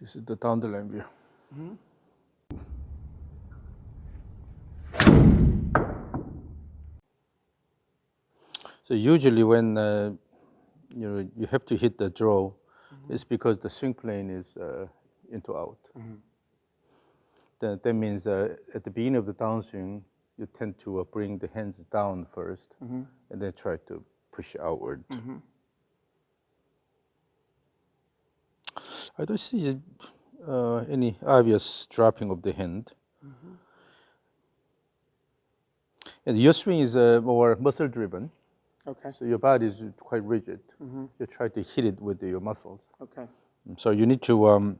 This is the down the line view. So usually when you have to hit the draw, it's because the swing plane is into out. That means at the beginning of the downswing, you tend to bring the hands down first, and then try to push outward. I don't see any obvious dropping of the hand. And your swing is more muscle driven. Okay. So your body is quite rigid. You try to hit it with your muscles. Okay. So you need to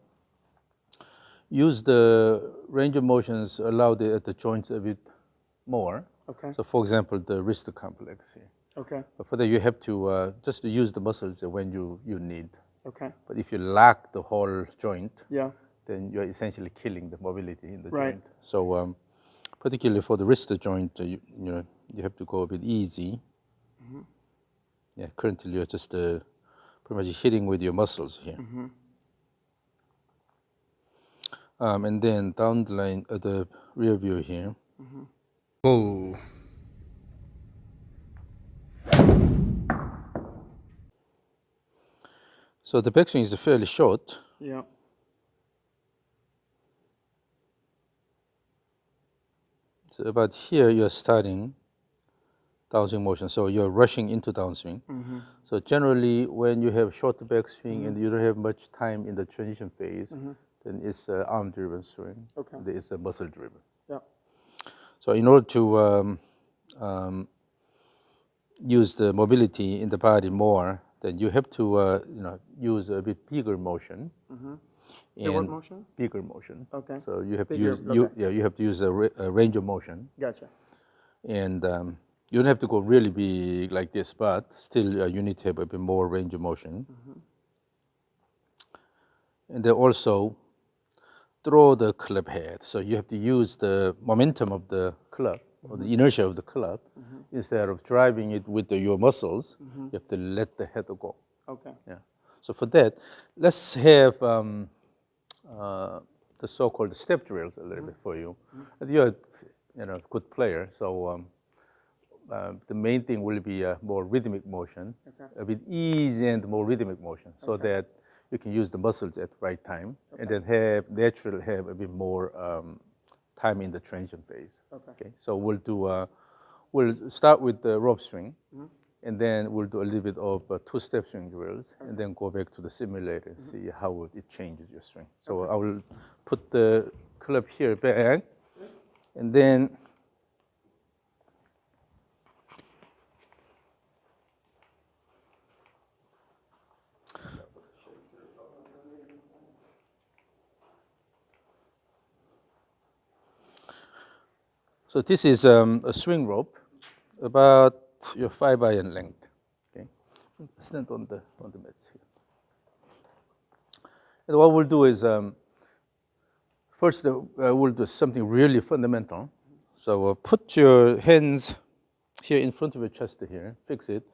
use the range of motions, allow the joints a bit more. Okay. So for example, the wrist complex here. Okay. But for that, you have to just use the muscles when you need. Okay. But if you lack the whole joint, Yeah. then you're essentially killing the mobility in the Right. joint. So particularly for the wrist joint, you have to go a bit easy. Yeah, currently you're just pretty much hitting with your muscles here. And then down the line, the rear view here. Whoa. So the backswing is fairly short. Yeah. So about here, you're starting downswing motion. So you're rushing into downswing. So generally, when you have short backswing and you don't have much time in the transition phase, then it's arm-driven swing. Okay. It's muscle-driven. Yeah. So in order to use the mobility in the body more, then you have to use a bit bigger motion. The what motion? Bigger motion. Okay. So you have Bigger, to use you have to use a range of motion, Gotcha. and you don't have to go really big like this, but still you need to have a bit more range of motion. And then also throw the club head. So you have to use the momentum of the club or the inertia of the club instead of driving it with your muscles. You have to let the head go. Okay. Yeah. So for that, let's have the so-called step drills a little bit for you. You're a good player, so the main thing will be a more rhythmic motion, a bit easy and more rhythmic motion, so that you can use the muscles at the right time, and then naturally have a bit more time in the transition phase. Okay. So we'll start with the rope swing, and then we'll do a little bit of two-step swing drills, and then go back to the simulator and see how it changes your swing. So I will put the club here back, and then so this is a swing rope, about your 5 iron length. Okay, stand on the mats here. And what we'll do is first we'll do something really fundamental. So put your hands here in front of your chest here, fix it,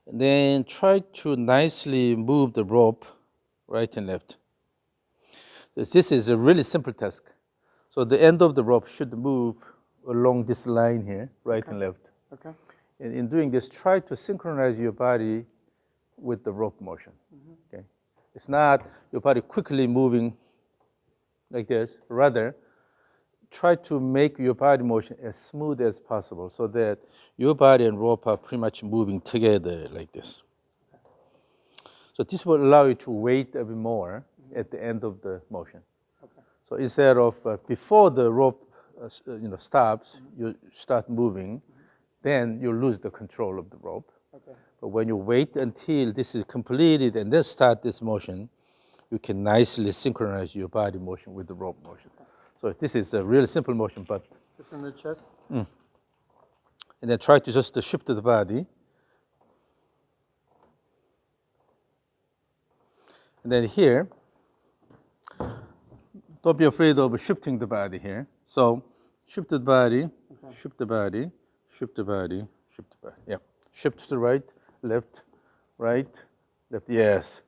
and then try to nicely move the rope right and left. This is a really simple task. So the end of the rope should move along this line here, right and left. Okay. And in doing this, try to synchronize your body with the rope motion. Okay, it's not your body quickly moving like this. Rather, try to make your body motion as smooth as possible, so that your body and rope are pretty much moving together like this. So this will allow you to wait a bit more at the end of the motion. Okay. So instead of before the rope stops, you start moving, then you lose the control of the rope. Okay. But when you wait until this is completed and then start this motion, you can nicely synchronize your body motion with the rope motion. Okay. So this is a really simple motion, but Just in the chest. And then try to just shift the body. And then here, don't be afraid of shifting the body here. So shift the body, shift the body, shift the body, shift the body. Yeah. Shift to the right, left, yes.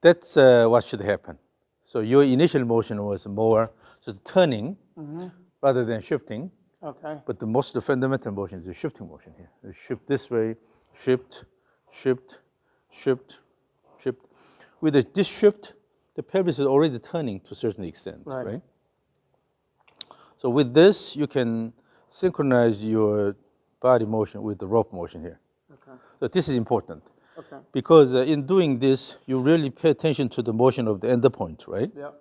that's what should happen. So your initial motion was more just turning rather than shifting. Okay. But the most fundamental motion is the shifting motion here. You shift this way, shift, shift, shift, shift. With this shift, the pelvis is already turning to a certain extent, right? So with this, you can synchronize your body motion with the rope motion here. Okay. So this is important. Okay. Because in doing this, you really pay attention to the motion of the end point, right? Yeah.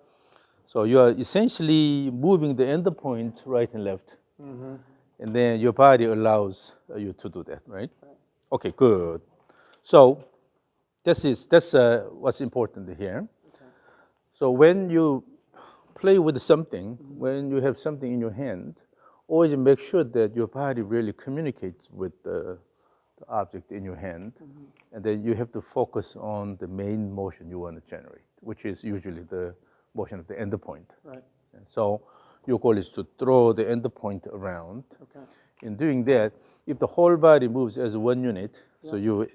So you are essentially moving the end point right and left. And then your body allows you to do that, right? Okay, good. So that's what's important here. Okay. So when you play with something, when you have something in your hand, always make sure that your body really communicates with the object in your hand. And then you have to focus on the main motion you want to generate, which is usually the motion of the end point. Right. And so your goal is to throw the end point around. Okay. In doing that, if the whole body moves as one unit, so you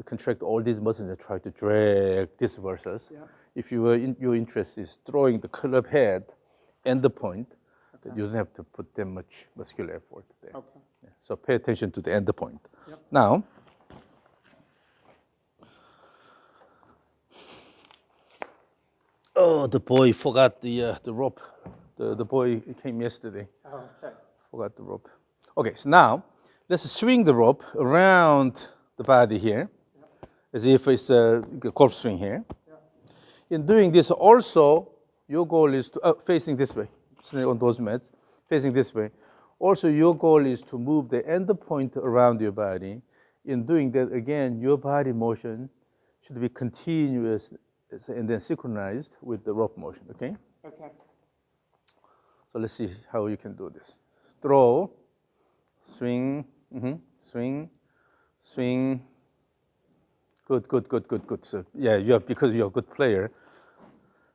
contract all these muscles and try to drag this versus. If your interest is throwing the club head and the point, then you don't have to put that much muscular effort there. Okay. Yeah. So pay attention to the end point. Now, oh, the boy forgot the rope. The boy came yesterday. Oh, okay. Forgot the rope. Okay, so now let's swing the rope around the body here, as if it's a golf swing here. In doing this, also your goal is to facing this way, sitting on those mats, facing this way. Also, your goal is to move the end point around your body. In doing that, again, your body motion should be continuous and then synchronized with the rope motion. Okay. Okay. So let's see how you can do this. Throw, swing, swing, swing. Good, good, good, good, good. So yeah, because you're a good player.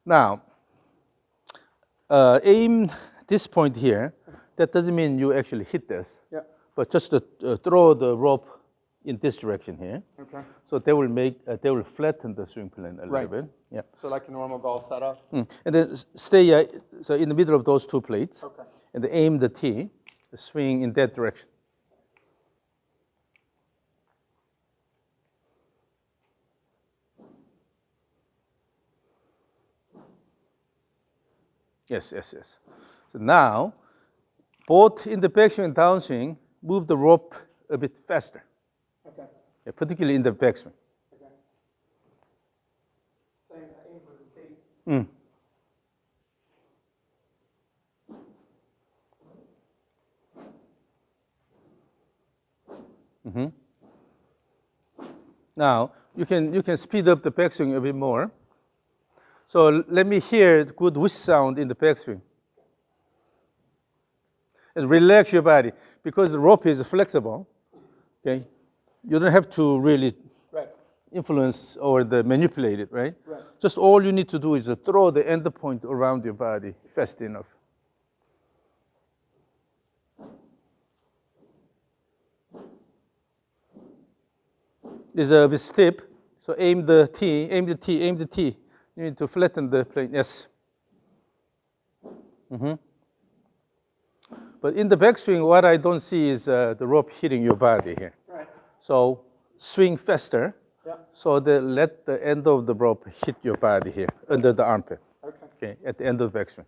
Now, aim this point here. That doesn't mean you actually hit this, but just to throw the rope in this direction here. Okay. So they will flatten the swing plane a little bit. Yeah. So like a normal golf setup. And then stay so in the middle of those two plates. Okay. And then aim the tee, swing in that direction. Yes, yes, yes. So now, both in the backswing and downswing, move the rope a bit faster. Okay. Yeah, particularly in the backswing. Okay. Same aim for the tee. Now, you can speed up the backswing a bit more. So let me hear good whoosh sound in the backswing. And relax your body, because the rope is flexible. Okay, you don't have to really influence or manipulate it, right? Just all you need to do is throw the end point around your body fast enough. It's a bit steep, so aim the tee, aim the tee, aim the tee. You need to flatten the plane, yes. But in the backswing, what I don't see is the rope hitting your body here. Right. So swing faster, so let the end of the rope hit your body here, under the armpit. Okay, at the end of the backswing.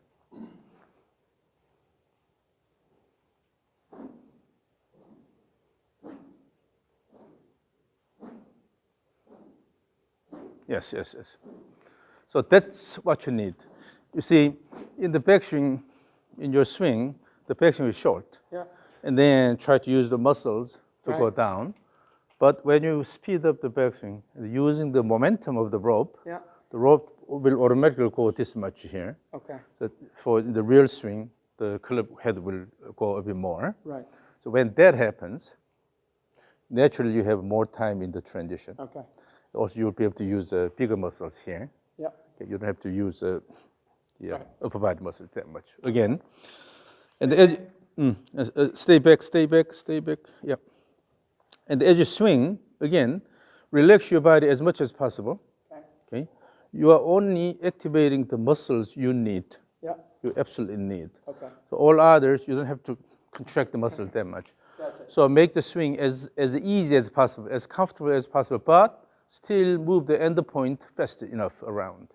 Yes, yes, yes. So that's what you need. You see, in the backswing, in your swing, the backswing is short. And then try to use the muscles to go down. But when you speed up the backswing, using the momentum of the rope, the rope will automatically go this much here. Okay. So for the real swing, the club head will go a bit more. Right. So when that happens, naturally you have more time in the transition. Okay. Also, you'll be able to use bigger muscles here. Yeah. Okay, you don't have to use the upper body muscles that much. Again, and the edge, stay back, stay back, stay back. Yeah. And as you swing, again, relax your body as much as possible. Okay. Okay, you are only activating the muscles you need. Yeah. You absolutely need. Okay. So all others, you don't have to contract the muscles that much. Gotcha. So make the swing as easy as possible, as comfortable as possible, but still move the end point fast enough around.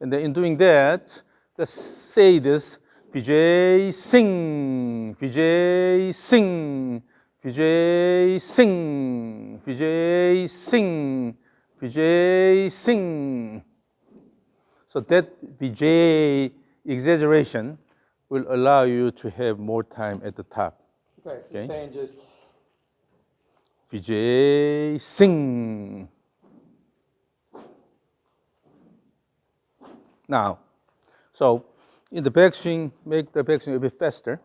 And then in doing that, let's say this, Vijay Singh, Vijay Singh, Vijay Singh, Vijay Singh, Vijay Singh. So that Vijay exaggeration will allow you to have more time at the top. Okay, so Okay. you're saying just Vijay Singh. Now, so in the backswing, make the backswing a bit faster,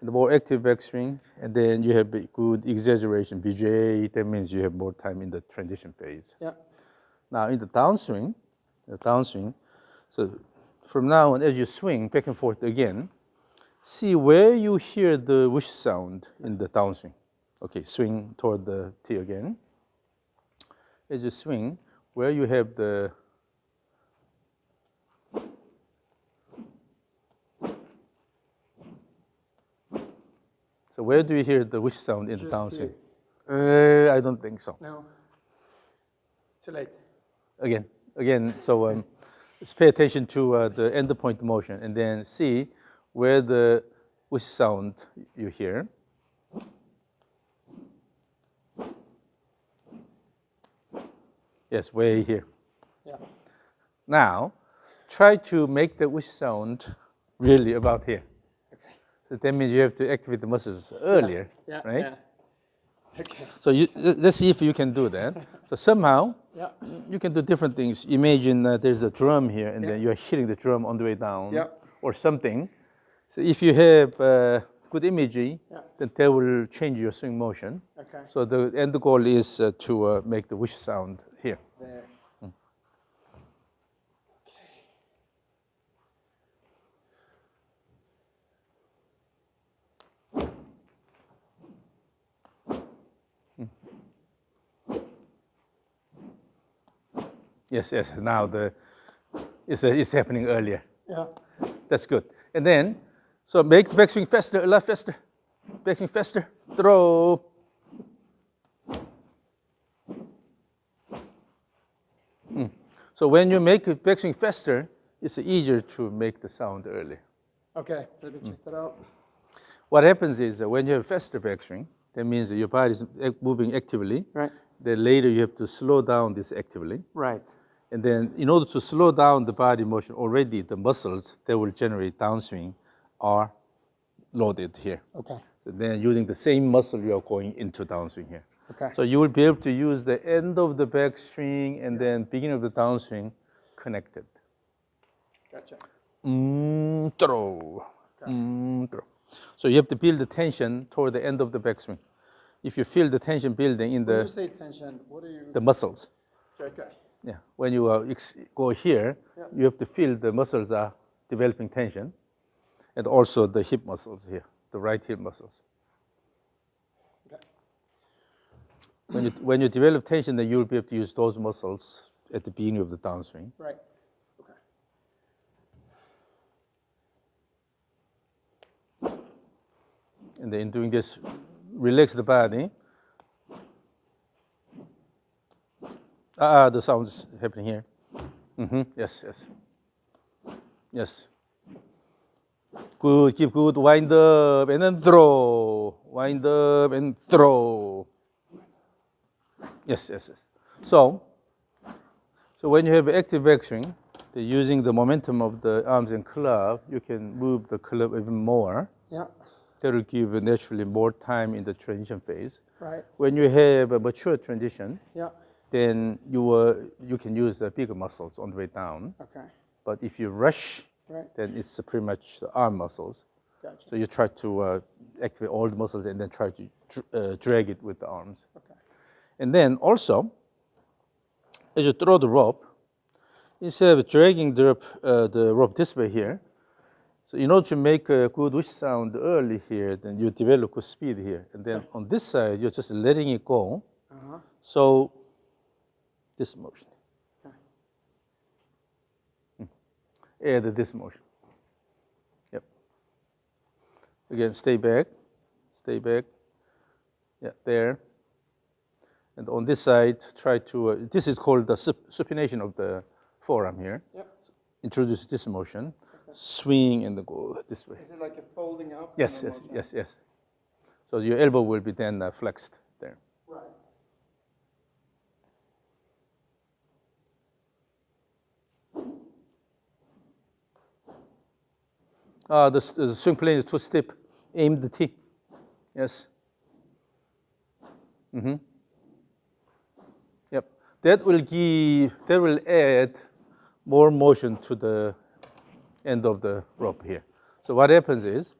the more active backswing, and then you have a good exaggeration. Vijay, that means you have more time in the transition phase. yeah. Now in the downswing, so from now on, as you swing back and forth again, see where you hear the whoosh sound in the downswing. Okay, swing toward the tee again. As you swing, where you have the So where do you hear the whoosh sound in the Just downswing? here. I don't think so. No. Too late. Again. So let's pay attention to the end point motion, and then see where the whoosh sound you hear. Yes, way here. Yeah. Now, try to make the whoosh sound really about here. Okay. So that means you have to activate the muscles earlier, Yeah. right? Yeah. Okay. So let's see if you can do that. So somehow Yeah. you can do different things. Imagine there's a drum here, and then you're hitting the drum on the way down, Yeah. or something. So if you have good imagery, then that will change your swing motion. Okay. So the end goal is to make the whoosh sound here. There. Yes. Now it's happening earlier. Yeah. That's good. And then, so make the backswing faster, a lot faster. Backswing faster. Throw. So when you make a backswing faster, it's easier to make the sound early. Okay. Let me check that out. What happens is that when you have faster backswing, that means that your body is moving actively. Right. Then later you have to slow down this actively. Right. And then in order to slow down the body motion, already the muscles that will generate downswing are loaded here. Okay. So then using the same muscle, you are going into downswing here. Okay. So you will be able to use the end of the backswing and then beginning of the downswing connected. Gotcha. Throw. Throw. So you have to build the tension toward the end of the backswing. If you feel the tension building in When you say tension, what are you? the muscles, Okay. yeah, when you go here, you have to feel the muscles are developing tension, and also the hip muscles here, the right hip muscles. Okay. When you develop tension, then you'll be able to use those muscles at the beginning of the downswing. Right. Okay. And then in doing this, relax the body. The sound's happening here. Yes. Good, keep good, wind up and then throw. Wind up and throw. Yes. So when you have active backswing, using the momentum of the arms and club, you can move the club even more. Yeah. That will give you naturally more time in the transition phase. Right. When you have a mature transition, Yeah. then you can use bigger muscles on the way down. Okay. But if you rush, Right. then it's pretty much the arm muscles. Gotcha. So you try to activate all the muscles and then try to drag it with the arms. Okay. And then also, as you throw the rope, instead of dragging the rope this way here, so in order to make a good wish sound early here, then you develop good speed here. And then on this side, you're just letting it go. So this motion. Add this motion. Yep. Again, stay back. Stay back. Yeah, there. And on this side, try to, this is called the supination of the forearm here. Yep. Introduce this motion. Swing and go this way. Is it like a folding up? Yes, yes, yes, yes. So your elbow will be then flexed there. Right. The swing plane is too steep. Aim the T. Yes. Yep. That will add more motion to the end of the rope here. So what happens is,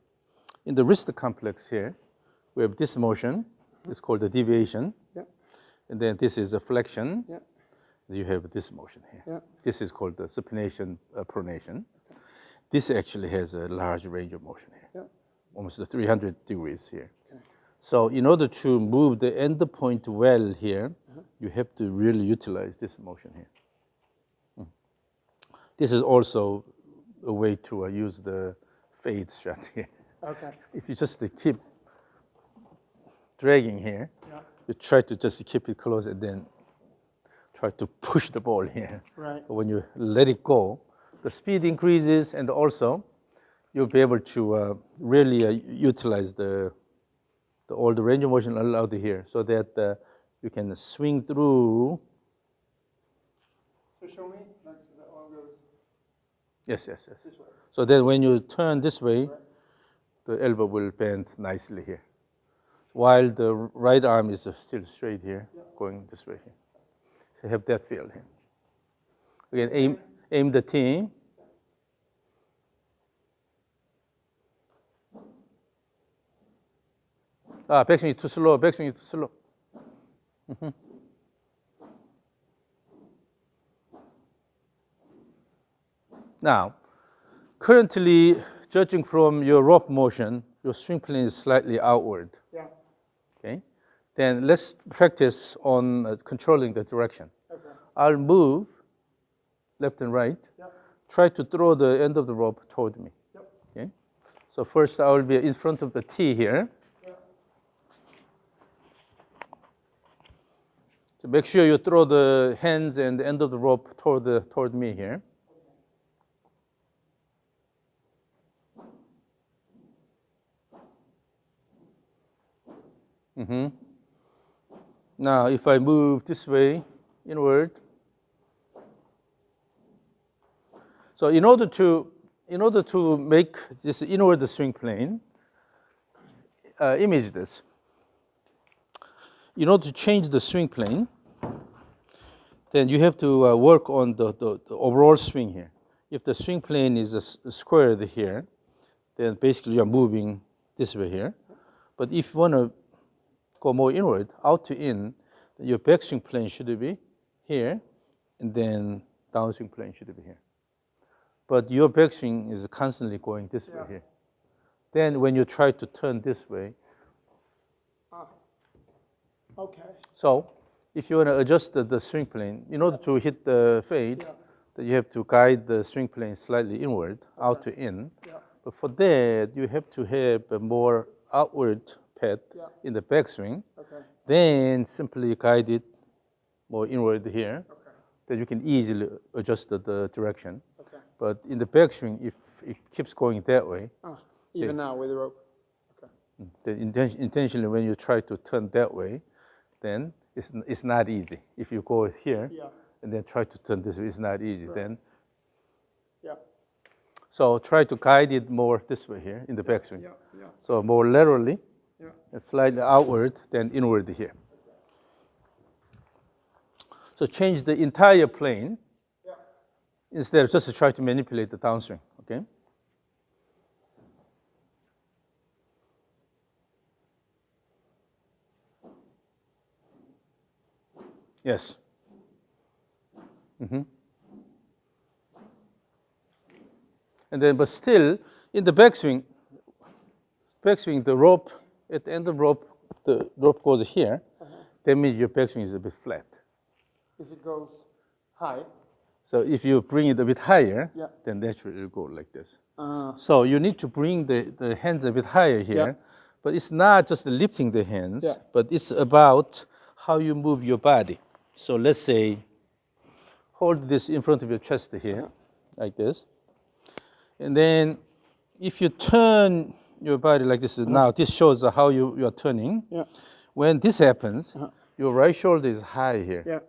in the wrist complex here, we have this motion. It's called the deviation. Yeah. And then this is a flexion. Yeah. You have this motion here. Yeah. This is called the supination, pronation. This actually has a large range of motion here. Yeah. Almost 300 degrees here. Okay. So in order to move the end point well here, you have to really utilize this motion here. This is also a way to use the fade shot here. Okay. If you just keep dragging here, Yeah. you try to just keep it close and then try to push the ball here. Right. But when you let it go, the speed increases, and also you'll be able to really utilize all the range of motion allowed here, so that you can swing through. So show me, like so that all goes Yes, yes, yes. this way. So then when you turn this way, the elbow will bend nicely here, while the right arm is still straight here, going this way here. So have that feel here. Again, aim the T. Backswing is too slow, backswing is too slow. Now, currently, judging from your rope motion, your swing plane is slightly outward. Yeah. Okay? Then let's practice on controlling the direction. Okay. I'll move left and right. Yep. Try to throw the end of the rope toward me. Yep. Okay? So first I will be in front of the T here. Yep. So make sure you throw the hands and the end of the rope toward me here. Now, if I move this way, inward. So in order to make this inward swing plane, image this. In order to change the swing plane, then you have to work on the overall swing here. If the swing plane is squared here, then basically you're moving this way here. But if you want to go more inward, out to in, then your backswing plane should be here, and then downswing plane should be here. But your backswing is constantly going this way here. Then when you try to turn this way, Okay. so if you want to adjust the swing plane, in order to hit the fade, then you have to guide the swing plane slightly inward, out to in. Yeah. But for that, you have to have a more outward path in the backswing. Okay. Then simply guide it more inward here. Okay. Then you can easily adjust the direction. Okay. But in the backswing, if it keeps going that way, Even now with the rope. Okay. then intentionally when you try to turn that way, then it's not easy. If you go here and then try to turn this way, it's not easy. Then Yeah. so try to guide it more this way here in the backswing. Yeah. Yeah. So more laterally, Yeah. and slightly outward than inward here. So change the entire plane instead of just to try to manipulate the downswing, okay? Yes. And then, but still, in the backswing, the rope, at the end of the rope goes here. That means your backswing is a bit flat. If it goes high. So if you bring it a bit higher, Yeah. then naturally it'll go like this. Uh, So you need to bring the hands a bit higher here. Yeah. But it's not just lifting the hands, Yeah. but it's about how you move your body. So let's say, hold this in front of your chest here, like this. And then if you turn your body like this, now this shows how you are turning. Yeah. When this happens, your right shoulder is high here. Yeah.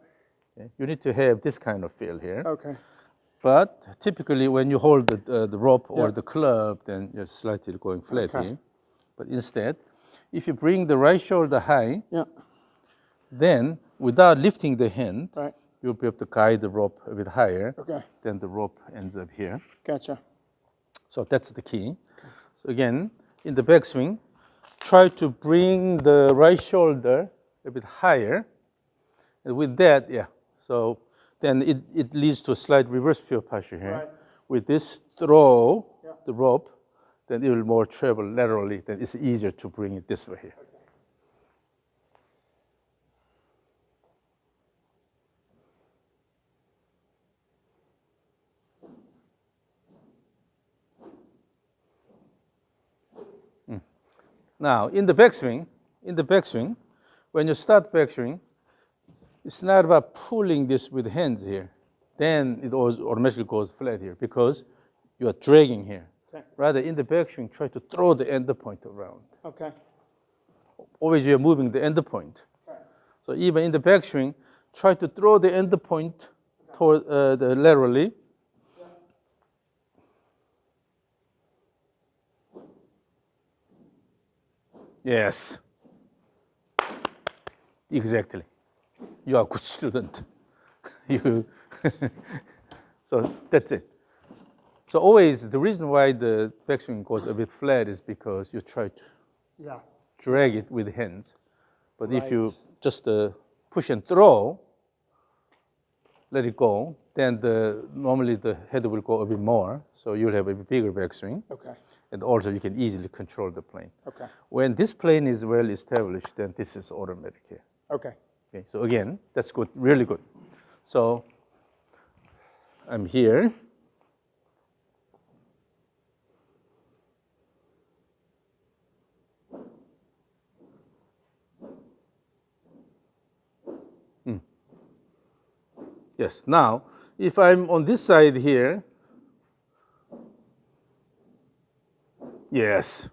Okay? You need to have this kind of feel here. Okay. But typically when you hold the rope or Yeah. the club, then you're slightly going flat Okay. here. But instead, if you bring the right shoulder high, Yeah. then without lifting the hand, Right. you'll be able to guide the rope a bit higher. Okay. Then the rope ends up here. Gotcha. So that's the key. So again, in the backswing, try to bring the right shoulder a bit higher. And with that, yeah, so then it leads to a slight reverse pivot posture here. Right. With this throw, Yeah. the rope, then it will more travel laterally. Then it's easier to bring it this way here. Now, in the backswing, when you start backswing, it's not about pulling this with hands here. Then it automatically goes flat here because you are dragging here. Okay. Rather, in the backswing, try to throw the end point around. Okay. Always you're moving the end point. Okay. So even in the backswing, try to throw the end point toward the laterally. Yes. Exactly. You are a good student. You so that's it. So always the reason why the backswing goes a bit flat is because you try to Yeah. drag it with hands. But if you Right. just push and throw, let it go, then normally the head will go a bit more, so you'll have a bigger backswing. Okay. And also you can easily control the plane. Okay. When this plane is well established, then this is automatic here. Okay. Okay, so again, that's good, really good. So I'm here. Yes, now, if I'm on this side here, yes.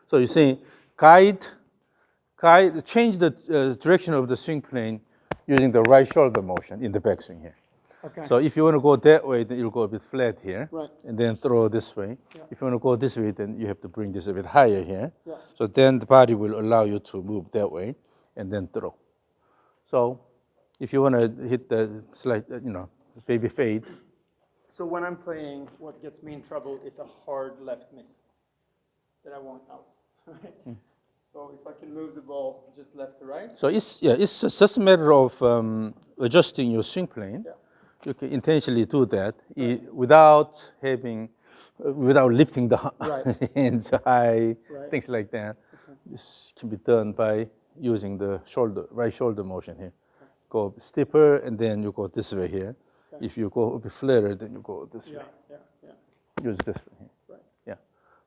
So you see, change the direction of the swing plane using the right shoulder motion in the backswing here. Okay. So if you want to go that way, then you'll go a bit flat here. Right. And then throw this way. Yeah. If you want to go this way, then you have to bring this a bit higher here. Yeah. So then the body will allow you to move that way and then throw. So if you want to hit the slight, baby fade. So when I'm playing, what gets me in trouble is a hard left miss that I want out. Right? So if I can move the ball just left to right. So it's just a matter of adjusting your swing plane. Yeah. You can intentionally do that without lifting the Right. hands high, Right. things like that. Okay. This can be done by using the right shoulder motion here. Okay. Go steeper, and then you go this way here. Okay. If you go a bit flatter, then you go this way. Yeah. Use this way here. Right. Yeah.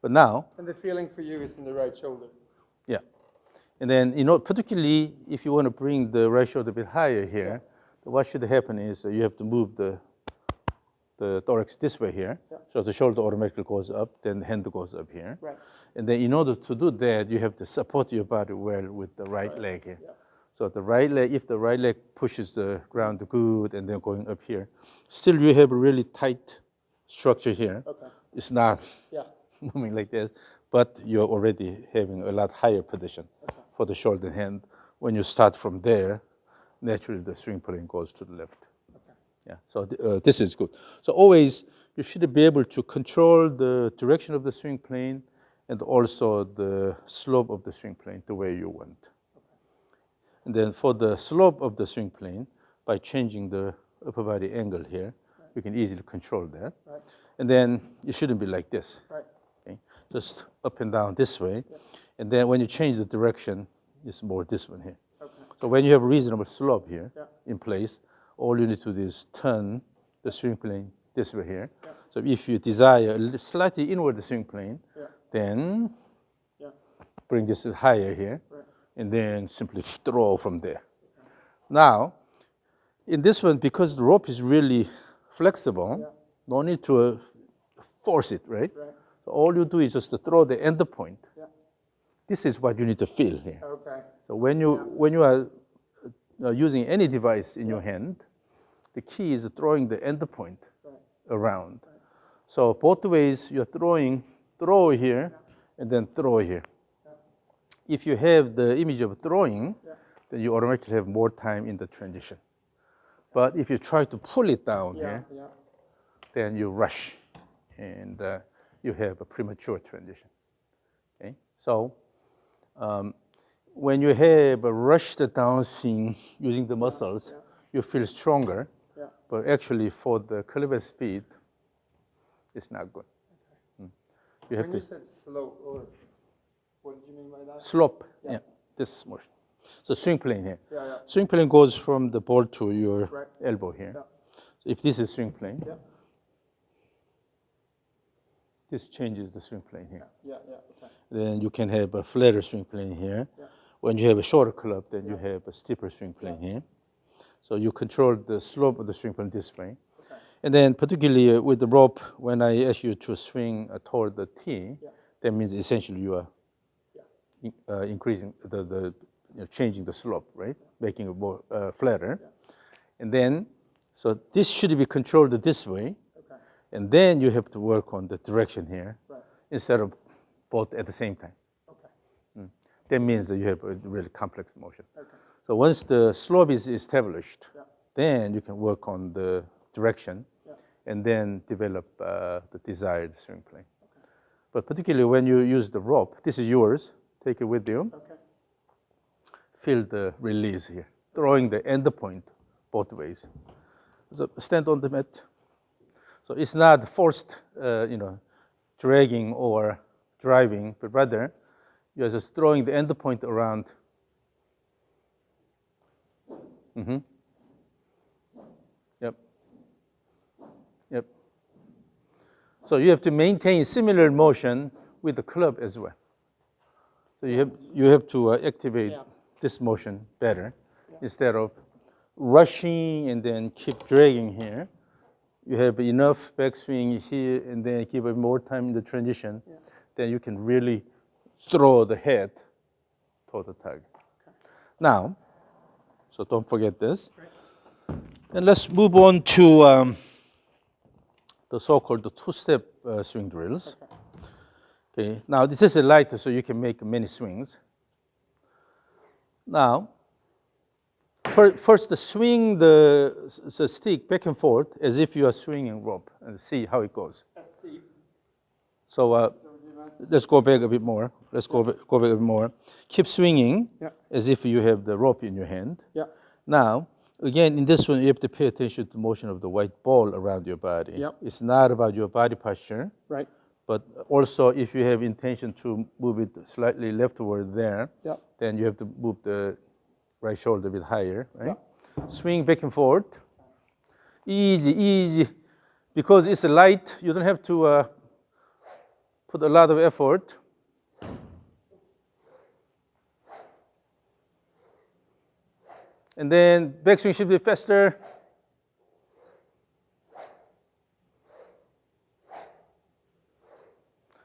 But now, And the feeling for you is in the right shoulder. yeah. And then, particularly if you want to bring the right shoulder a bit higher here, what should happen is you have to move the thorax this way here. Yeah. So the shoulder automatically goes up, then the hand goes up here. Right. And then in order to do that, you have to support your body well with the right leg here. Yeah. So the right leg, if the right leg pushes the ground good and then going up here, still you have a really tight structure here. Okay. It's not moving like this, but you're already having a lot higher position for the shoulder hand. When you start from there, naturally the swing plane goes to the left. Okay. Yeah, so this is good. So always you should be able to control the direction of the swing plane and also the slope of the swing plane the way you want. Okay. And then for the slope of the swing plane, by changing the upper body angle here, you can easily control that. Right. And then it shouldn't be like this. Right. Okay? Just up and down this way. And then when you change the direction, it's more this one here. Okay. So when you have a reasonable slope here Yeah. in place, all you need to do is turn the swing plane this way here. Yeah. So if you desire a slightly inward swing plane, Yeah. then Yeah. bring this higher here, Right. and then simply throw from there. Now, in this one, because the rope is really flexible, Yeah. no need to force it, right? Right. So all you do is just to throw the end point. Yeah. This is what you need to feel here. Okay. So when you are using any device in your hand, the key is throwing the end point around. So both ways you're throwing, throw here, and then throw here. If you have the image of throwing, then you automatically have more time in the transition. But if you try to pull it down here, then you rush, and you have a premature transition. Okay? So when you have a rushed downswing using the muscles, you feel stronger, but actually for the caliber speed, it's not good. You have When to you said slow, or what did you mean by that? slope, this motion. So swing plane here. Yeah. Swing plane goes from the ball to your Right. elbow here. Yeah. So if this is swing plane, Yeah. this changes the swing plane here. Yeah. Okay. Then you can have a flatter swing plane here. Yeah. When you have a shorter club, then you have a steeper swing plane here. So you control the slope of the swing plane this way. Okay. And then particularly with the rope, when I ask you to swing toward the tee, that means essentially you are increasing changing the slope, right? Making it more flatter. And then, so this should be controlled this way. Okay. And then you have to work on the direction here Right. instead of both at the same time. Okay. That means that you have a really complex motion. Okay. So once the slope is established, then you can work on the direction and then develop the desired swing plane. Okay. But particularly when you use the rope, this is yours, take it with you. Okay. Feel the release here, throwing the end point both ways. So stand on the mat. So it's not forced, dragging or driving, but rather you're just throwing the end point around. Yep. So you have to maintain similar motion with the club as well. So you have to activate this motion better instead of rushing and then keep dragging here. You have enough backswing here and then give it more time in the transition. Then you can really throw the head toward the target. Okay. Now, so don't forget this. Then let's move on to the so-called two-step swing drills. Okay. Now this is a lighter, so you can make many swings. Now, first swing the stick back and forth as if you are swinging rope and see how it goes. So let's go back a bit more. Let's go back a bit more. Keep swinging as if you have the rope in your hand. Now, again, in this one, you have to pay attention to the motion of the white ball around your body. It's not about your body posture. Right. But also, if you have intention to move it slightly leftward there, then you have to move the right shoulder a bit higher, right? Swing back and forth. Easy. Because it's light, you don't have to put a lot of effort. And then backswing should be faster.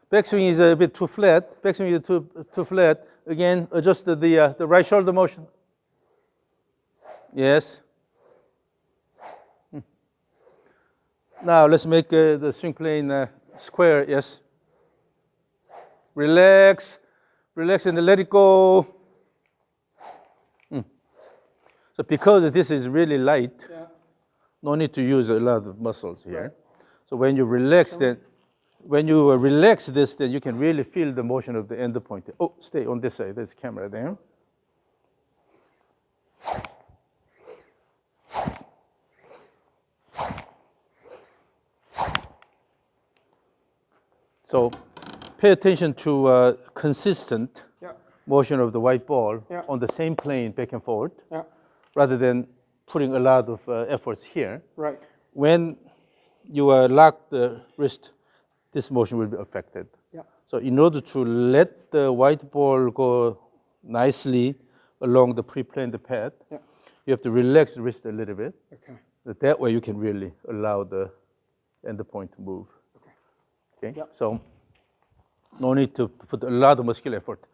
Backswing is a bit too flat. Backswing is too flat. Again, adjust the right shoulder motion. Yes. Now let's make the swing plane square. Yes. Relax, and let it go. So because this is really light, no need to use a lot of muscles here. So when you relax, then you can really feel the motion of the end point. Oh, stay on this side. There's camera there. So pay attention to consistent Yeah. motion of the white ball Yeah. on the same plane back and forth, Yeah. rather than putting a lot of efforts here. Right. When you lock the wrist, this motion will be affected. Yeah. So in order to let the white ball go nicely along the pre-planned path, Yeah. you have to relax the wrist a little bit. Okay. That way you can really allow the end point to move. Okay. Okay? Yep. So no need to put a lot of muscular effort.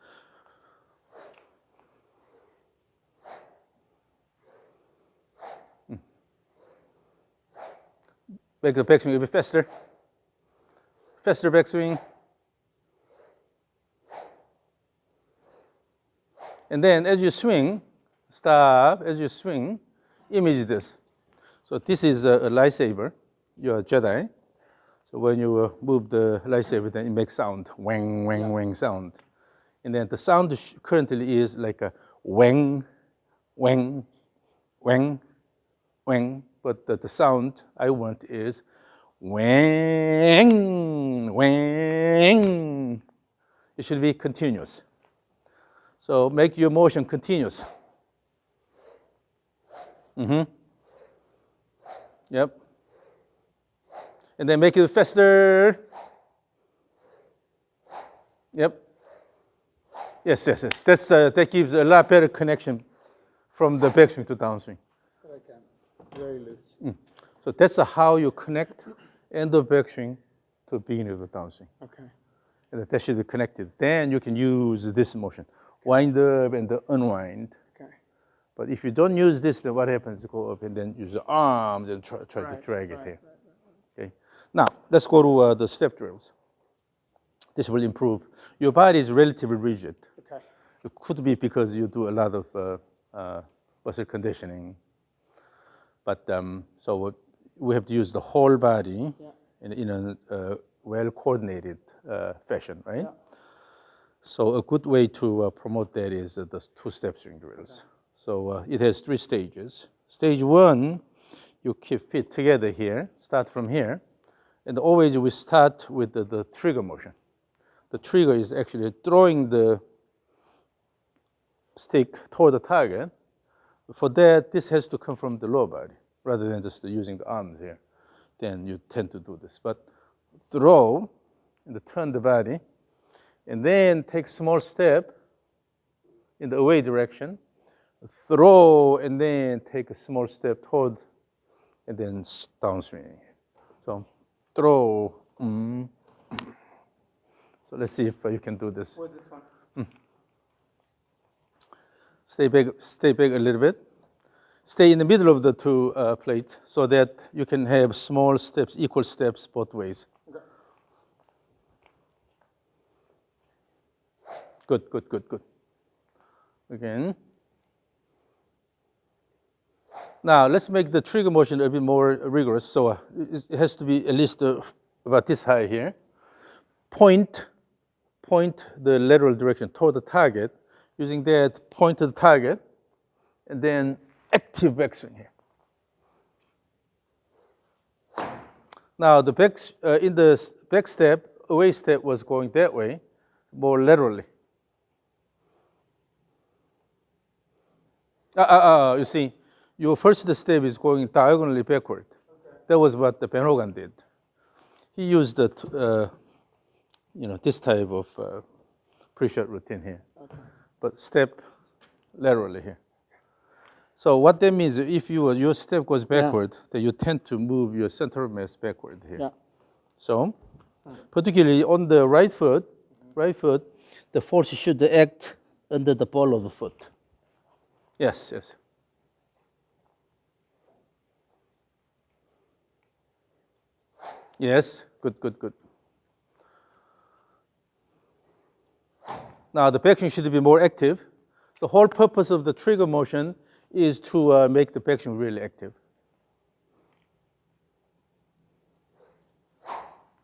Make the backswing a bit faster. Faster backswing. And then as you swing, stop, as you swing, image this. So this is a lightsaber, you're a Jedi. So when you move the lightsaber, then it makes sound, wang, wang, wang sound. And then the sound currently is like a wang, wang, wang, wang. But the sound I want is wang, wang. It should be continuous. So make your motion continuous. Yep. And then make it faster. Yep. Yes. That gives a lot better connection from the backswing to downswing. Okay. Very loose. So that's how you connect end of backswing to beginning of the downswing. Okay. And that should be connected. Then you can use this motion. Wind up and unwind. Okay. But if you don't use this, then what happens? Go up and then use the arms and try to drag it here. Okay. Now let's go to the step drills. This will improve. Your body is relatively rigid. Okay. It could be because you do a lot of muscle conditioning. But so we have to use the whole body in a well-coordinated fashion, right? Yeah. So a good way to promote that is the two-step swing drills. Okay. So it has 3 stages. Stage 1, you keep feet together here, start from here, and always we start with the trigger motion. The trigger is actually throwing the stick toward the target. For that, this has to come from the lower body, rather than just using the arms here. Then you tend to do this. But throw, and turn the body, and then take small step in the away direction, throw, and then take a small step toward, and then downswing. So throw. So let's see if you can do this. With this one. Stay back a little bit. Stay in the middle of the 2 plates so that you can have small steps, equal steps both ways. Okay. Good. Again. Now let's make the trigger motion a bit more rigorous. So it has to be at least about this high here. Point the lateral direction toward the target. Using that, point to the target, and then active backswing here. Now the in the back step, away step was going that way, more laterally. You see, your first step is going diagonally backward. Okay. That was what the Ben Hogan did. He used this type of pre-shot routine here. Okay. But step laterally here. So what that means, if your step goes backward, then you tend to move your center of mass backward here. Yeah. So, particularly on the right foot, the force should act under the ball of the foot. Yes. Yes, good. Now the backswing should be more active. The whole purpose of the trigger motion is to make the backswing really active.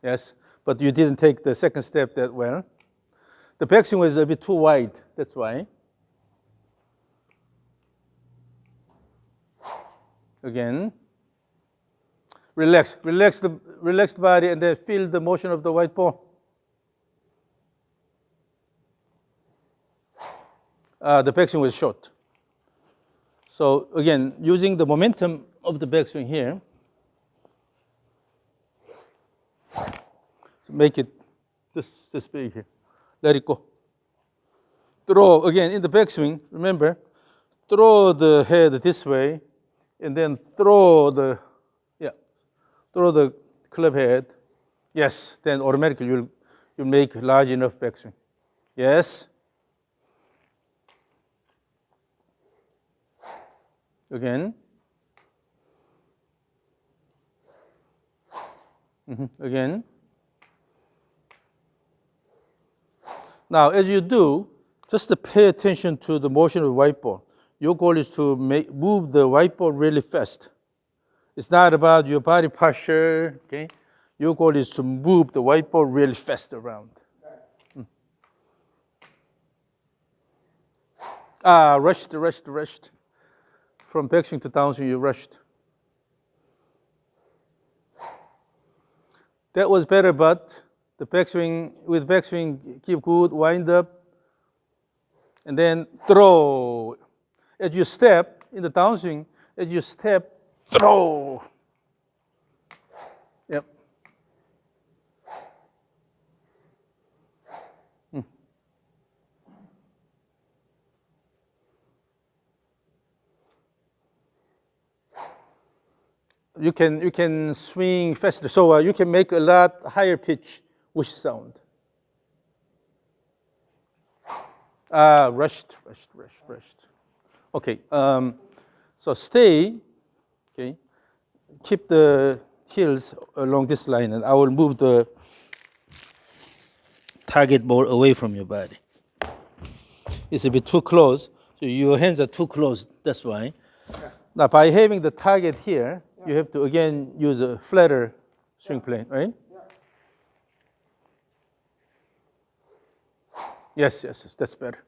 Yes, but you didn't take the second step that well. The backswing was a bit too wide, that's why. Again. Relax the body and then feel the motion of the white ball. the backswing was short. So again, using the momentum of the backswing here, so make it this big here. Let it go. Throw again in the backswing. Remember, throw the head this way, and then throw the club head. Yes, then automatically you'll make large enough backswing. Yes. Again. Again. Now, as you do, just to pay attention to the motion of the white ball. Your goal is to move the white ball really fast. It's not about your body posture, okay? Your goal is to move the white ball really fast around. Rushed. From backswing to downswing, you rushed. That was better, but the with backswing, keep good, wind up, and then throw. As you step in the downswing, throw. Yep. You can swing faster, so you can make a lot higher pitch whoosh sound. Rushed. Okay, so stay, okay, keep the heels along this line, and I will move the target more away from your body. It's a bit too close, so your hands are too close, that's why. Okay. Now, by having the target here, you have to, again, use a flatter swing plane, right? Yeah. Yes, that's better.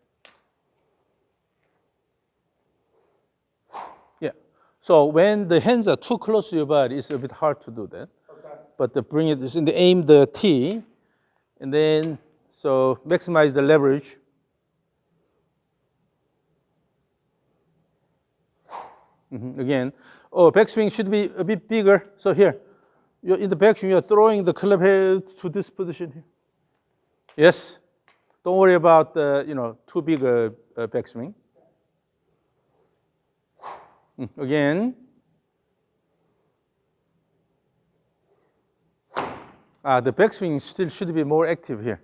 Yeah. So when the hands are too close to your body, it's a bit hard to do that. Okay. But to bring it, aim the T, and then, so maximize the leverage. Again, backswing should be a bit bigger. So here, you're in the backswing, you're throwing the club head to this position here. Yes. Don't worry about too big a backswing. Again. The backswing still should be more active here.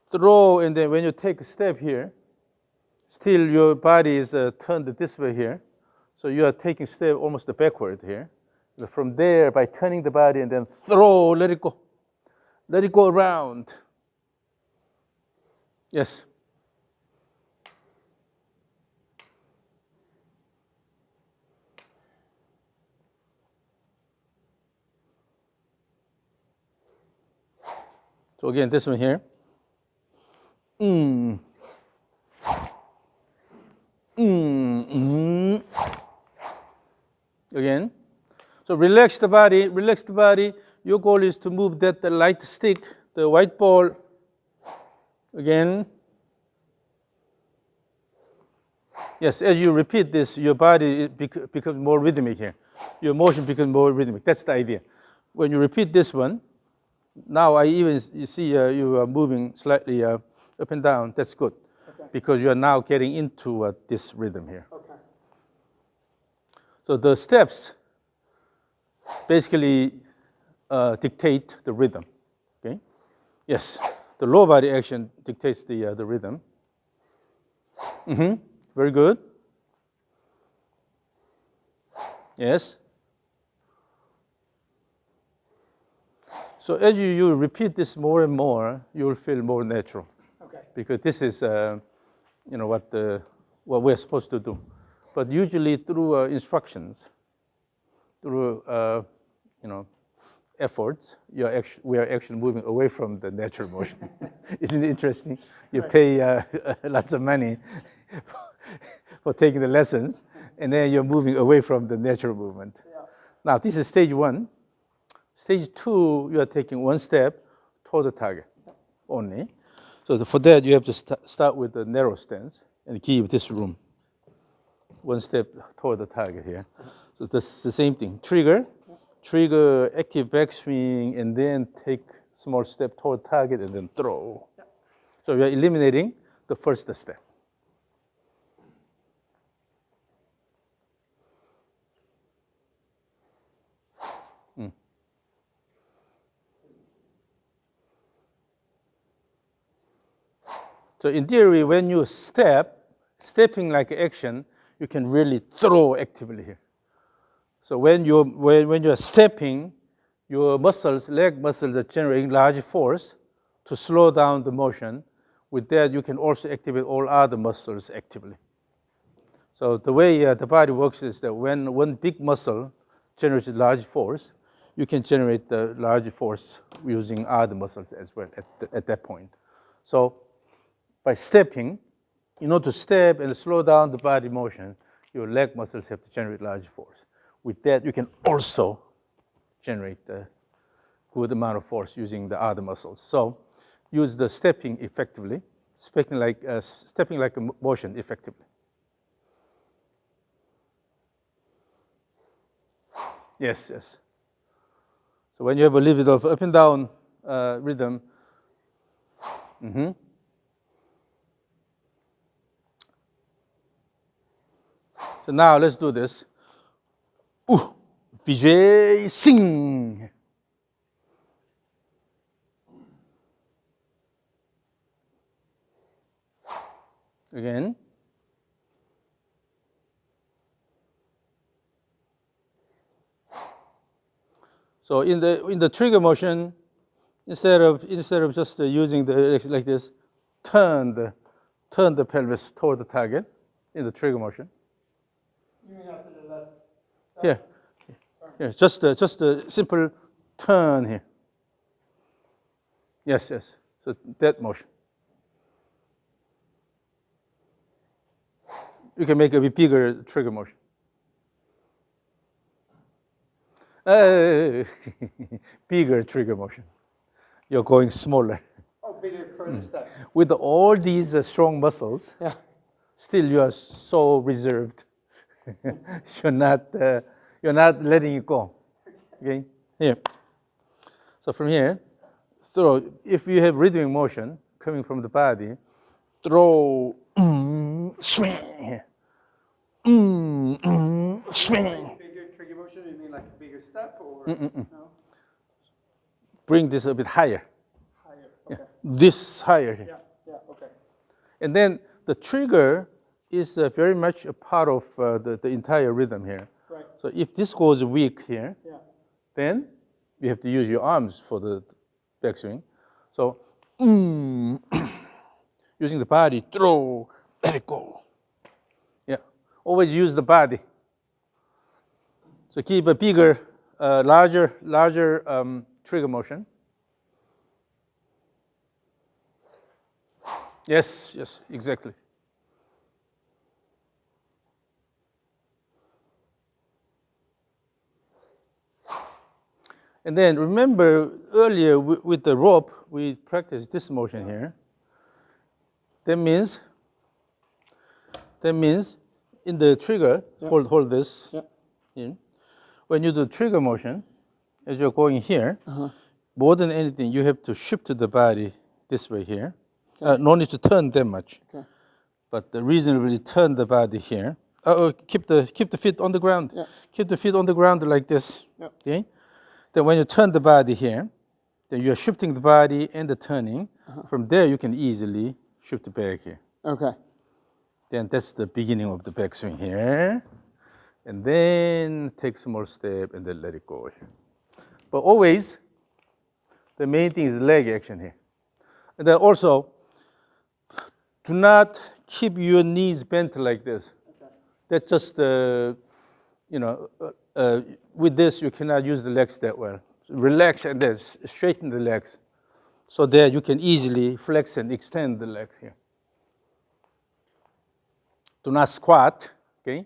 Throw, and then when you take a step here, still your body is turned this way here. So you are taking step almost backward here. From there, by turning the body and then throw, let it go. Let it go around. Yes. So again, this one here. Again. So relax the body. Your goal is to move that light stick, the white ball. Again. Yes, as you repeat this, your body becomes more rhythmic here. Your motion becomes more rhythmic. That's the idea. When you repeat this one, now you see you are moving slightly up and down. That's good. Okay. Because you are now getting into this rhythm here. Okay. So the steps basically dictate the rhythm. Okay. Yes, the lower body action dictates the rhythm. Very good. Yes. So as you repeat this more and more, you will feel more natural. Okay. Because this is, what we're supposed to do. But usually through instructions, through efforts, we are actually moving away from the natural motion. Isn't it interesting? You pay lots of money for taking the lessons, and then you're moving away from the natural movement. Yeah. Now, this is stage 1. Stage 2, you are taking one step toward the target only. So for that, you have to start with the narrow stance. and give this room. One step toward the target here. So that's the same thing. Trigger, active backswing, and then take small step toward target and then throw. So we are eliminating the first step. So in theory, when you stepping like action, you can really throw actively here. So when you're stepping, your muscles, leg muscles are generating large force to slow down the motion. With that, you can also activate all other muscles actively. So the way the body works is that when one big muscle generates large force, you can generate the large force using other muscles as well at that point. So by stepping, in order to step and slow down the body motion, your leg muscles have to generate large force. With that, you can also generate a good amount of force using the other muscles. So use the stepping effectively, stepping like a motion effectively. Yes, yes. So when you have a little bit of up and down rhythm, So now let's do this. Vijay Singh. Again. So in the trigger motion, instead of just using the like this, turn the pelvis toward the target in the trigger motion. You mean after the left? Here, here, just a simple turn here. Yes, yes. So that motion. You can make a bit bigger trigger motion. Bigger trigger motion. You're going smaller. Oh, bigger further step. With all these strong muscles, still you are so reserved. you're not letting it go. Okay, here. So from here, throw. If you have rhythmic motion coming from the body, throw, swing, swing. Bigger trigger motion, you mean like a bigger step or no? Bring this a bit higher. Higher, okay. This higher here. Yeah, okay. And then the trigger is very much a part of the entire rhythm here. Right. So if this goes weak here, Yeah. then you have to use your arms for the backswing. So using the body, throw, let it go. Yeah, always use the body. So keep a bigger, larger trigger motion. Yes, yes, exactly. And then remember earlier with the rope, we practiced this motion here. That means in the trigger, hold this in. When you do trigger motion, as you're going here, more than anything, you have to shift the body this way here. No need to turn that much. Okay. But reasonably turn the body here. Keep the feet on the ground. Yeah. Keep the feet on the ground like this. Yeah. Okay. Then when you turn the body here, then you are shifting the body and the turning. From there, you can easily shift back here. Okay. Then that's the beginning of the backswing here. And then take small step and then let it go here. But always, the main thing is leg action here. And then also, do not keep your knees bent like this. Okay. That just, with this, you cannot use the legs that well. So relax and then straighten the legs so that you can easily flex and extend the legs here. Do not squat, okay?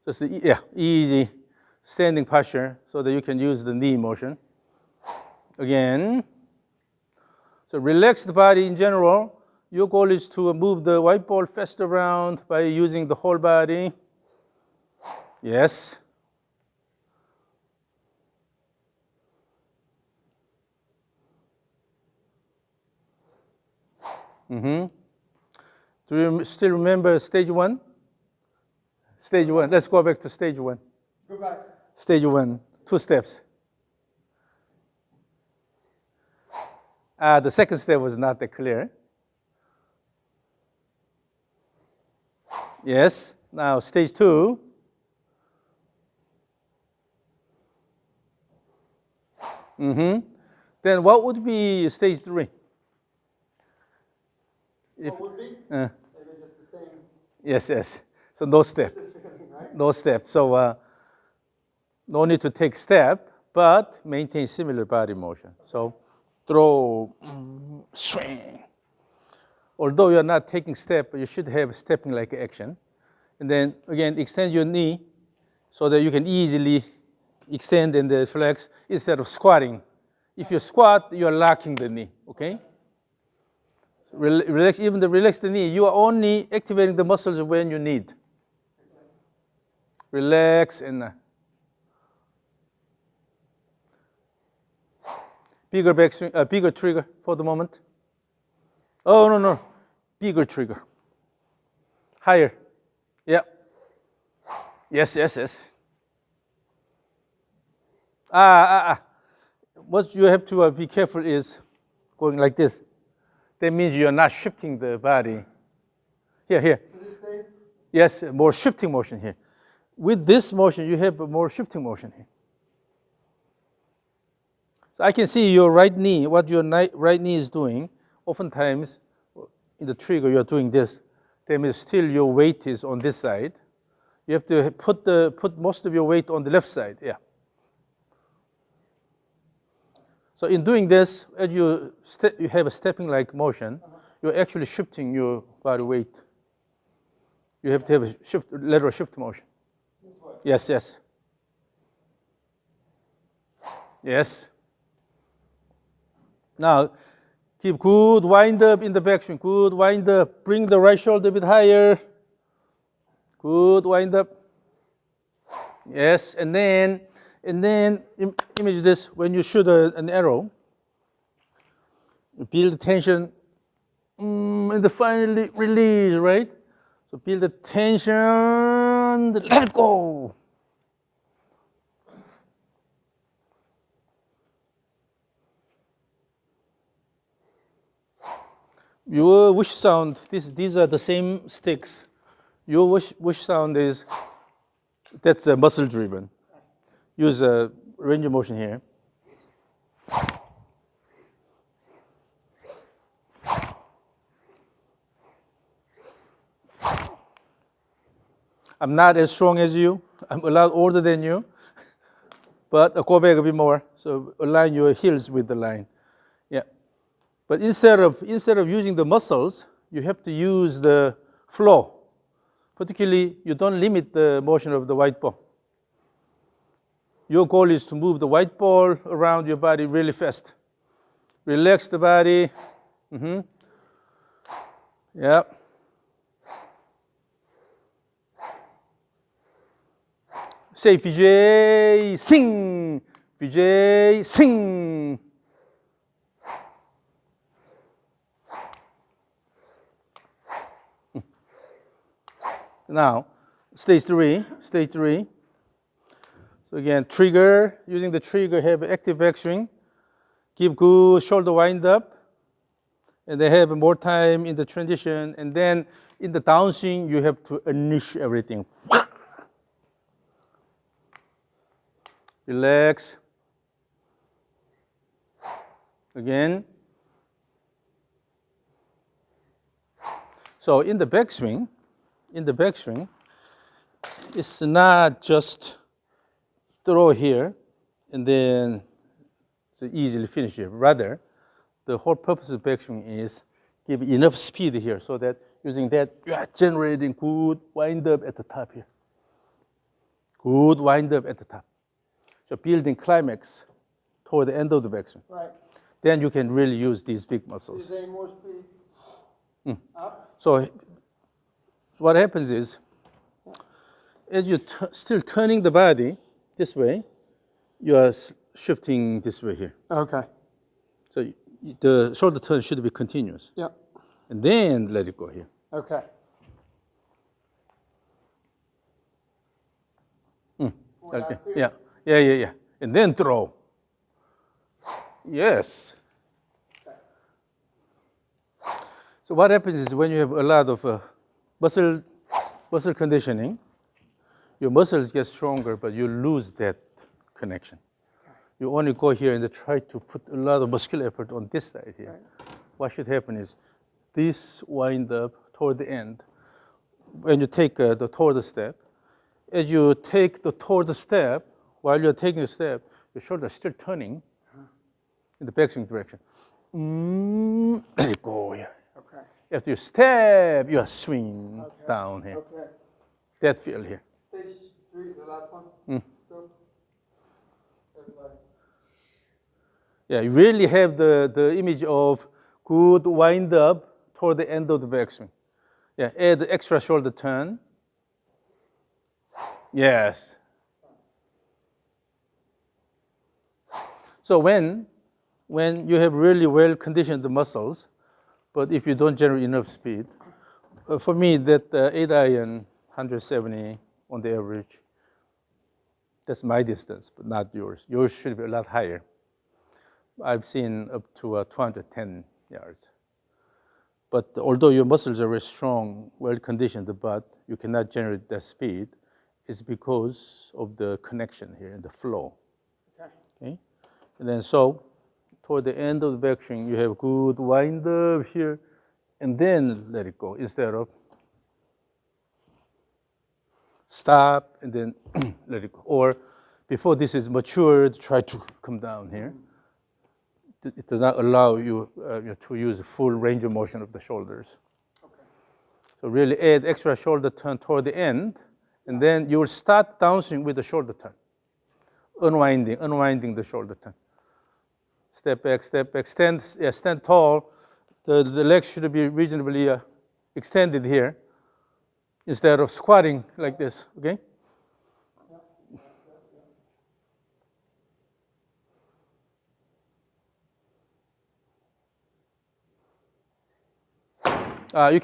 Just easy standing posture so that you can use the knee motion. Again. So relax the body in general Your goal is to move the white ball fast around by using the whole body. Yes. Do you still remember stage one? Stage one. Let's go back to stage one. Go back. Stage one, 2 steps. The second step was not that clear. Yes. Now stage 2. Then what would be stage 3? What would be? Maybe just the same. Yes, yes. So no step. Right? No step. So no need to take step, but maintain similar body motion. So throw, swing. Although you're not taking step, you should have stepping like action. And then again, extend your knee so that you can easily extend and flex instead of squatting. If you squat, you're locking the knee, okay? Relax, even relax the knee. You are only activating the muscles when you need. Relax and bigger backswing, bigger trigger for the moment. Oh, no. Bigger trigger. Higher. Yeah. Yes. What you have to be careful is going like this. That means you're not shifting the body. Here. Yes, more shifting motion here. With this motion, you have more shifting motion here. So I can see your right knee, what your right knee is doing. Oftentimes, in the trigger, you're doing this. That means still your weight is on this side. You have to put most of your weight on the left side. Yeah. So in doing this, as you have a stepping-like motion, you're actually shifting your body weight. You have to have a lateral shift motion. This way. Yes. Now, keep good wind up in the backswing. Good wind up. Bring the right shoulder a bit higher. Good wind up. Yes, and then image this. When you shoot an arrow, you build tension, and then finally release, right? So build the tension, let it go. Your whoosh sound, these are the same sticks. Your whoosh sound that's muscle driven. Use a range of motion here. I'm not as strong as you. I'm a lot older than you. But go back a bit more. So align your heels with the line. Yeah. But instead of using the muscles, you have to use the flow. Particularly, you don't limit the motion of the white ball. Your goal is to move the white ball around your body really fast. Relax the body. Yeah. Say Vijay, sing. Vijay, sing. Now, stage three. So again, trigger, using the trigger, have active backswing. Keep good shoulder wind up. And then have more time in the transition. And then in the downswing, you have to unleash everything. Relax. Again. So in the backswing, it's not just throw here and then so easily finish it. Rather, the whole purpose of backswing is give enough speed here so that using that you are generating good wind up at the top here. Good wind up at the top. So building climax toward the end of the backswing. Right. Then you can really use these big muscles. You're saying more speed? Up. So what happens is, as you're still turning the body this way, you are shifting this way here. Okay. So the shoulder turn should be continuous. Yep. And then let it go here. Okay. Okay. Yeah. And then throw. Yes. So what happens is when you have a lot of muscle conditioning, your muscles get stronger, but you lose that connection. You only go here and try to put a lot of muscular effort on this side here. Right. What should happen is this wind up toward the end. When you take the toward the step, as you take the toward the step, while you're taking the step, your shoulder is still turning in the backswing direction. Let it go here. Okay. After you step, you are swinging down here. Okay. That feel here. Stage 3, the last one. Go. Yeah, you really have the image of good wind up toward the end of the backswing. Yeah, add the extra shoulder turn. Yes. So when you have really well conditioned the muscles, but if you don't generate enough speed, for me that 8-iron 170 on the average, that's my distance, but not yours. Yours should be a lot higher. I've seen up to 210 yards. But although your muscles are very strong, well conditioned, but you cannot generate that speed, it's because of the connection here and the flow. Okay? And then so, toward the end of the backswing, you have good wind up here, and then let it go instead of stop and then let it go. Or before this is matured, try to come down here. It does not allow you to use the full range of motion of the shoulders. Okay. So really add extra shoulder turn toward the end, and then you will start downswing with the shoulder turn. Unwinding the shoulder turn. Step back, stand tall. The legs should be reasonably extended here instead of squatting like this, okay? You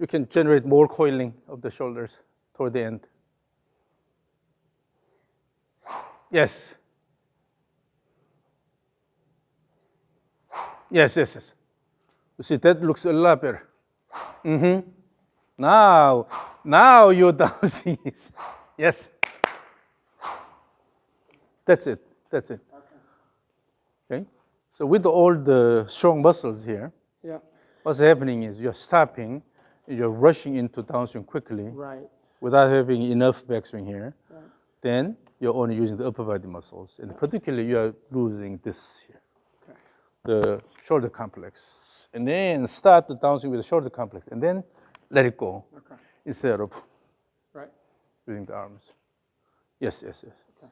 can generate more coiling of the shoulders toward the end. Yes. Yes. You see, that looks a lot better. Now you're dancing. Yes. That's it. Okay. So with all the strong muscles here, what's happening is you're stopping, you're rushing into downswing quickly, right, without having enough backswing here. Right. Then you're only using the upper body muscles, and particularly you are losing this here, the shoulder complex. And then start the downswing with the shoulder complex, and then let it go instead of using the arms. Yes. Okay.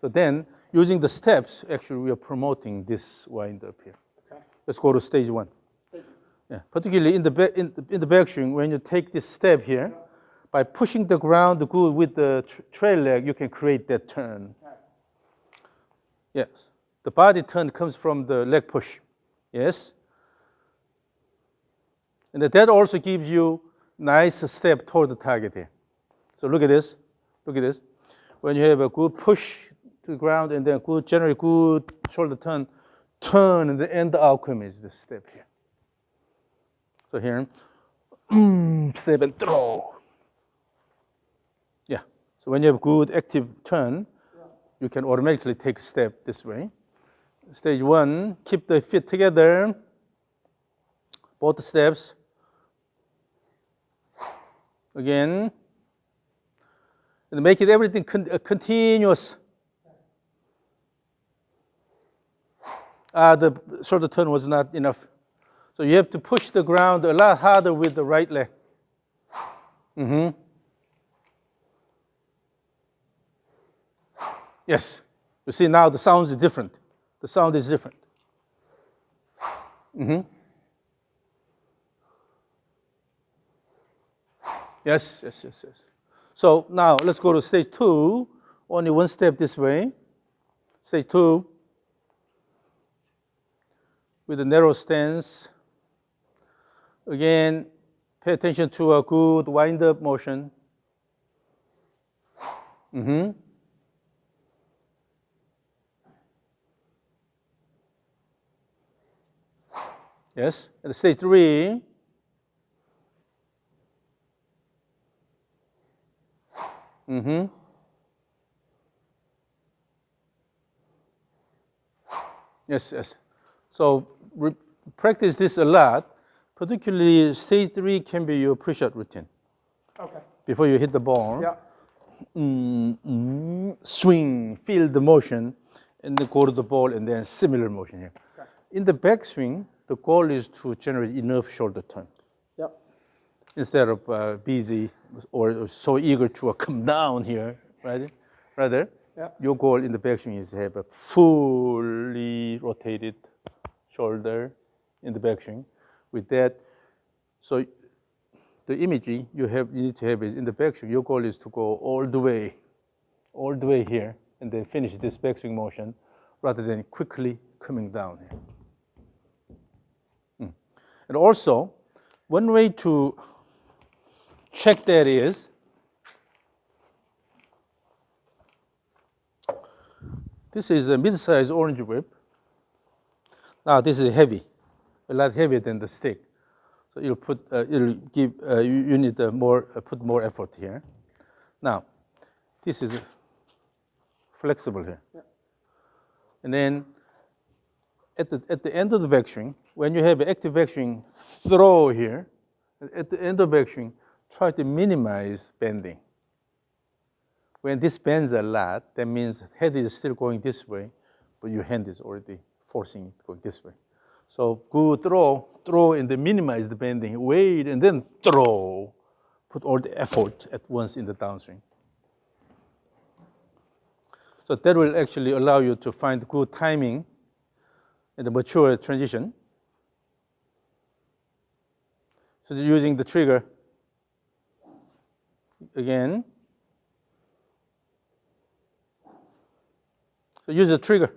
So then, using the steps, actually we are promoting this wind up here. Okay. Let's go to stage 1. Yeah, particularly in the backswing, when you take this step here, by pushing the ground good with the trail leg, you can create that turn. Yes, the body turn comes from the leg push. Yes, and that also gives you nice step toward the target here. So look at this. When you have a good push to the ground and then generally good shoulder turn, and the end outcome is this step here. So here, step and throw. Yeah. So when you have good active turn, you can automatically take a step this way. Stage 1, keep the feet together, both steps. Again, and make it everything continuous. The shoulder turn was not enough. So you have to push the ground a lot harder with the right leg. Yes. You see now the sound is different. The sound is different. Yes, yes, yes, yes. So now let's go to stage 2. Only one step this way. Stage 2 with a narrow stance. Again, pay attention to a good wind-up motion. Yes. And stage 3. Yes, yes. So practice this a lot. Particularly, stage 3 can be your pre-shot routine. Okay. Before you hit the ball, Yeah. swing, feel the motion, and then go to the ball, and then similar motion here. Okay. In the backswing, the goal is to generate enough shoulder turn. Yep. Instead of busy or so eager to come down here, right? Rather, your goal in the backswing is to have a fully rotated shoulder in the backswing. With that, so the image you need to have is in the backswing. Your goal is to go all the way here, and then finish this backswing motion, rather than quickly coming down here. And also, one way to check that is, this is a mid-sized orange whip. Now this is heavy, a lot heavier than the stick. So it'll give, you need put more effort here. Now, this is flexible here. Yeah. And then at the end of the backswing, when you have active backswing, throw here. At the end of backswing, try to minimize bending. When this bends a lot, that means head is still going this way, but your hand is already forcing it going this way. So good throw, and then minimize the bending, wait, and then throw. Put all the effort at once in the downswing. So that will actually allow you to find good timing in the mature transition. So using the trigger again. So use the trigger.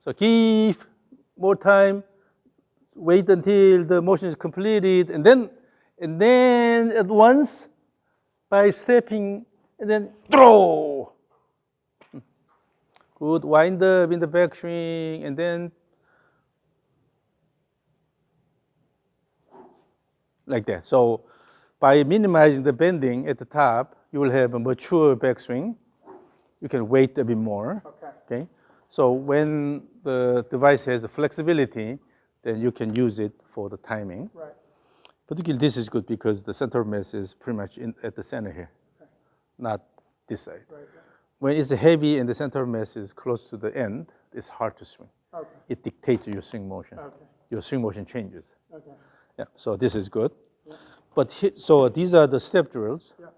So give more time, wait until the motion is completed, and then at once, by stepping, and then throw. Good wind up in the backswing, and then like that. So by minimizing the bending at the top, you will have a mature backswing. You can wait a bit more. Okay. So when the device has the flexibility, then you can use it for the timing. Right. Particularly this is good because the center of mass is pretty much at the center here, not this side. Right. When it's heavy and the center of mass is close to the end, it's hard to swing. Okay. It dictates your swing motion. Okay. Your swing motion changes. Okay. Yeah, so this is good. Yeah. But so these are the step drills. Yeah.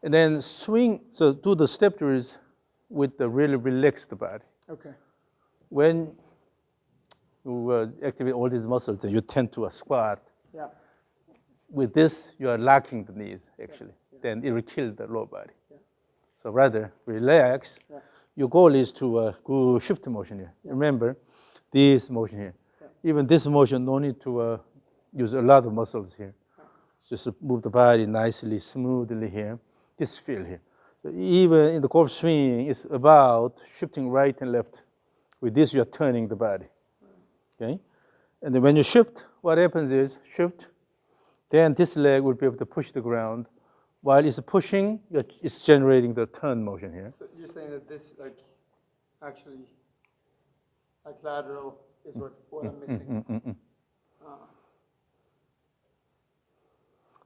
And then swing, so do the step drills with the really relaxed body. Okay. When you activate all these muscles, you tend to squat. Yeah. With this, you are locking the knees, actually. Yeah. Then it will kill the lower body. Yeah. So rather, relax. Yeah. Your goal is to go shift motion here. Yeah. Remember, this motion here. Yeah. Even this motion, no need to use a lot of muscles here. Yeah. Just move the body nicely, smoothly here. This feel here. So even in the golf swing, it's about shifting right and left. With this, you are turning the body. Okay? And then when you shift, what happens is shift, then this leg will be able to push the ground. While it's pushing, it's generating the turn motion here. So you're saying that this, actually, lateral is what I'm missing.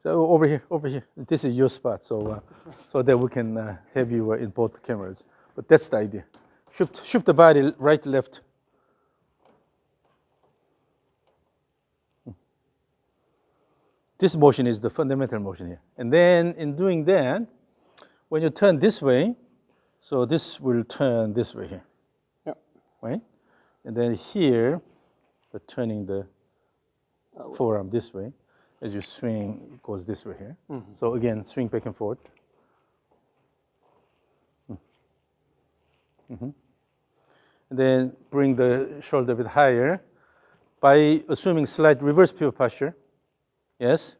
So over here. This is your spot, so that we can have you in both cameras. But that's the idea. Shift the body right, left. This motion is the fundamental motion here. And then in doing that, when you turn this way, So this will turn this way here, Yep. right? And then here, we're turning the forearm this way. As you swing, it goes this way here. So again, swing back and forth. And then bring the shoulder a bit higher by assuming slight reverse pivot posture. Yes,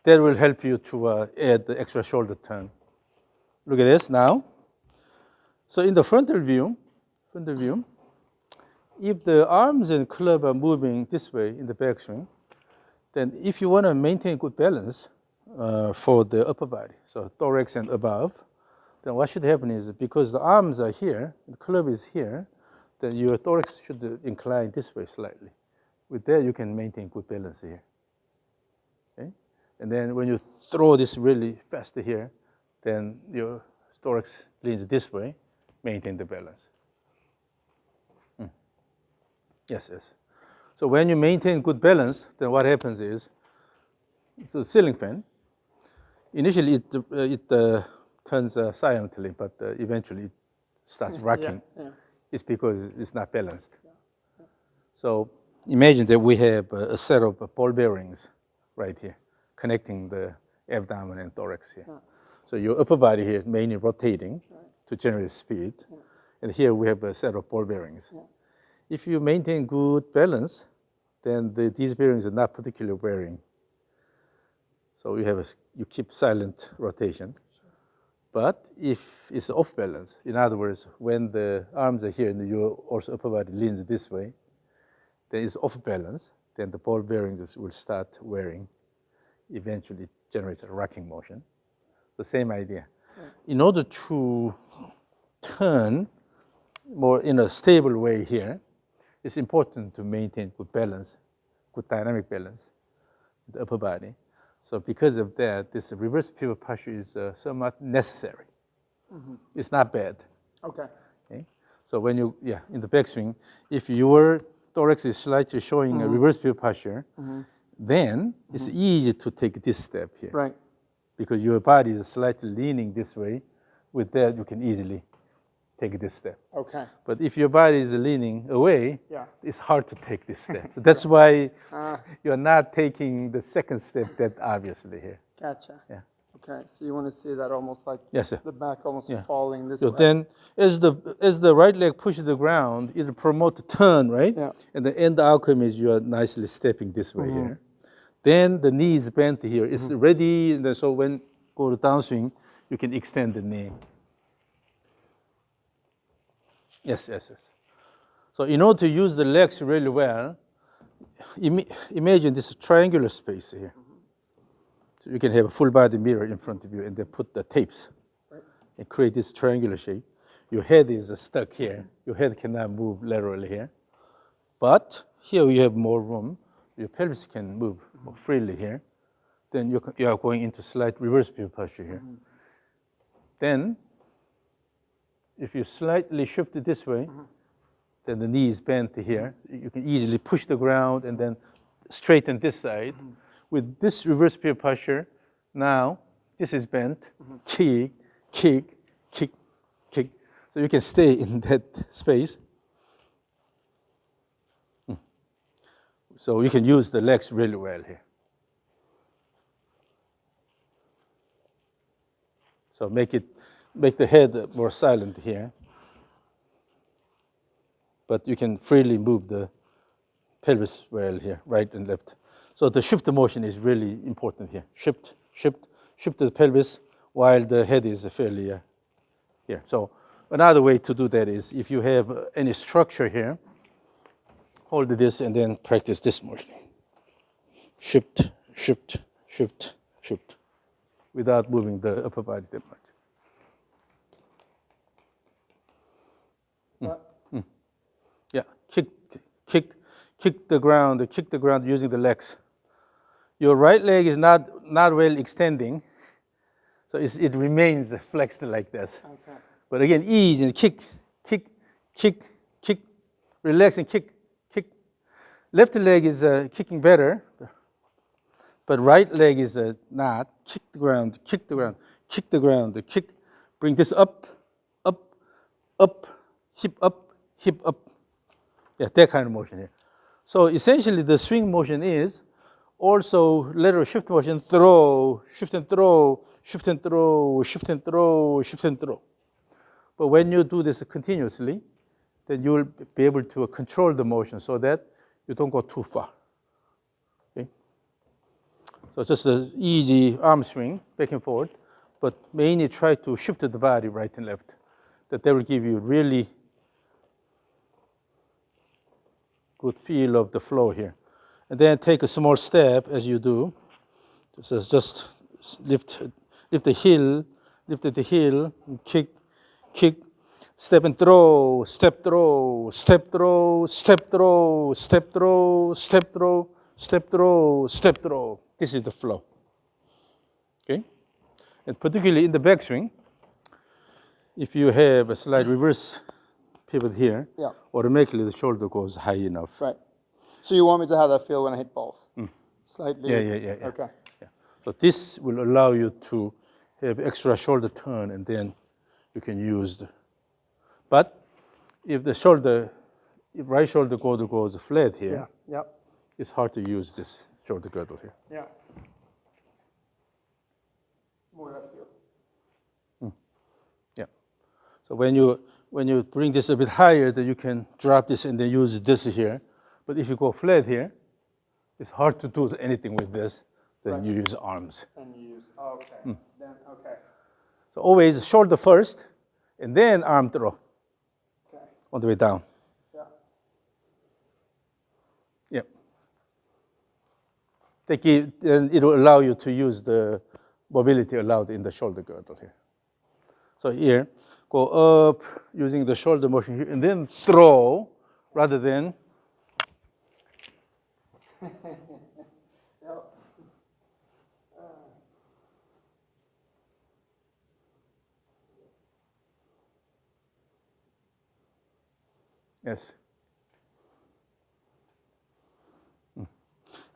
that will help you to add the extra shoulder turn. Look at this now. So in the frontal view, if the arms and club are moving this way in the backswing, then if you want to maintain good balance for the upper body, so thorax and above, then what should happen is because the arms are here, the club is here, then your thorax should incline this way slightly. With that, you can maintain good balance here. Okay? And then when you throw this really fast here, then your thorax leans this way, maintain the balance. Yes, yes. So when you maintain good balance, then what happens is, it's a ceiling fan. Initially, it turns silently, but eventually it starts rocking. Yeah. It's because it's not balanced. So imagine that we have a set of ball bearings right here, connecting the abdomen and thorax here. So your upper body here is mainly rotating to generate speed. And here we have a set of ball bearings. If you maintain good balance, then these bearings are not particularly wearing. So you keep silent rotation. But if it's off balance, in other words, when the arms are here and your also upper body leans this way, then it's off balance, then the ball bearings will start wearing. Eventually it generates a rocking motion. The same idea. In order to turn more in a stable way here, it's important to maintain good balance, good dynamic balance in the upper body. So because of that, this reverse pivot posture is somewhat necessary. It's not bad. Okay. So when in the backswing, if your thorax is slightly showing a reverse pivot posture, then it's easy to take this step here. Right. Because your body is slightly leaning this way. With that, you can easily take this step. Okay. But if your body is leaning away, it's hard to take this step. That's why you're not taking the second step that obviously here. Gotcha. Yeah. Okay, so you want to see that almost like Yes, sir. the back almost falling this So way. then as the right leg pushes the ground, it'll promote the turn, right? Yeah. And the end outcome is you are nicely stepping this way here. Then the knee is bent here. It's ready, and then so when go to downswing, you can extend the knee. Yes, yes, yes. So in order to use the legs really well, imagine this triangular space here. So you can have a full body mirror in front of you and then put the tapes and create this triangular shape. Your head is stuck here. Your head cannot move laterally here. But here you have more room. Your pelvis can move more freely here. Then you are going into slight reverse pivot posture here. Then if you slightly shift it this way, then the knee is bent here. You can easily push the ground and then straighten this side. With this reverse pivot posture, now this is bent, kick, kick, kick, kick. So you can stay in that space. So you can use the legs really well here. So make the head more silent here. But you can freely move the pelvis well here, right and left. So the shift motion is really important here. Shift the pelvis while the head is fairly here. So another way to do that is if you have any structure here, hold this and then practice this motion. Shift, shift, shift, shift, without moving the upper body that much. Yeah, kick the ground using the legs. Your right leg is not well extending, so it remains flexed like this. Okay. But again, ease and kick, relax and kick. Left leg is kicking better, but right leg is not. Kick the ground, kick. Bring this up, up, hip up, hip up. Yeah, that kind of motion here. So essentially the swing motion is also lateral shift motion, throw, shift and throw, shift and throw, shift and throw, shift and throw. But when you do this continuously, then you will be able to control the motion so that you don't go too far. Okay? So just an easy arm swing, back and forth, but mainly try to shift the body right and left. That will give you really good feel of the flow here. And then take a small step as you do. Just lift the heel, lift the heel, and kick, step and throw, step throw, step throw, step throw, step throw, step throw, step throw, step throw. This is the flow. Okay? And particularly in the backswing, if you have a slight reverse pivot here, Yeah. automatically the shoulder goes high enough. Right. So you want me to have that feel when I hit balls? Slightly? Yeah. Okay. Yeah. So this will allow you to have extra shoulder turn, and then you can use the. But if right shoulder girdle goes flat here, Yeah. it's hard to use this shoulder girdle here. Yeah. More that feel. Yeah. So when you bring this a bit higher, then you can drop this and then use this here. But if you go flat here, it's hard to do anything with this. Then Right. you use arms. And you use, okay. Then, okay. So always shoulder first, and then arm throw. Okay. On the way down. Yeah. Yeah. And it will allow you to use the mobility allowed in the shoulder girdle here. So here, go up using the shoulder motion here, and then throw rather than. Yes.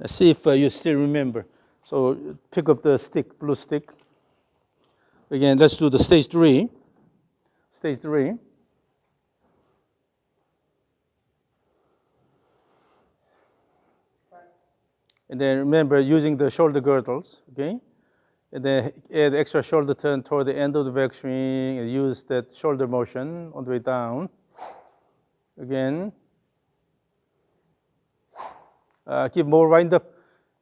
Let's see if you still remember. So pick up the stick, blue stick. Again, let's do the stage 3. Stage 3. And then remember using the shoulder girdles, okay? And then add extra shoulder turn toward the end of the backswing and use that shoulder motion on the way down. Again. Keep more wind up.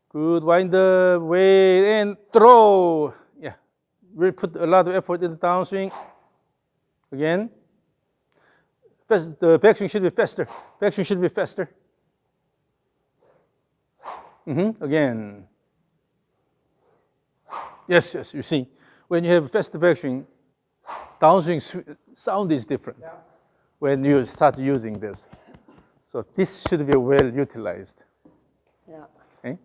Good wind up, wait, and throw. Yeah, really put a lot of effort in the downswing. Again. The backswing should be faster. Backswing should be faster. Again. Yes, you see. When you have faster backswing, downswing sound is different when you start using this. So this should be well utilized. Yeah. Okay?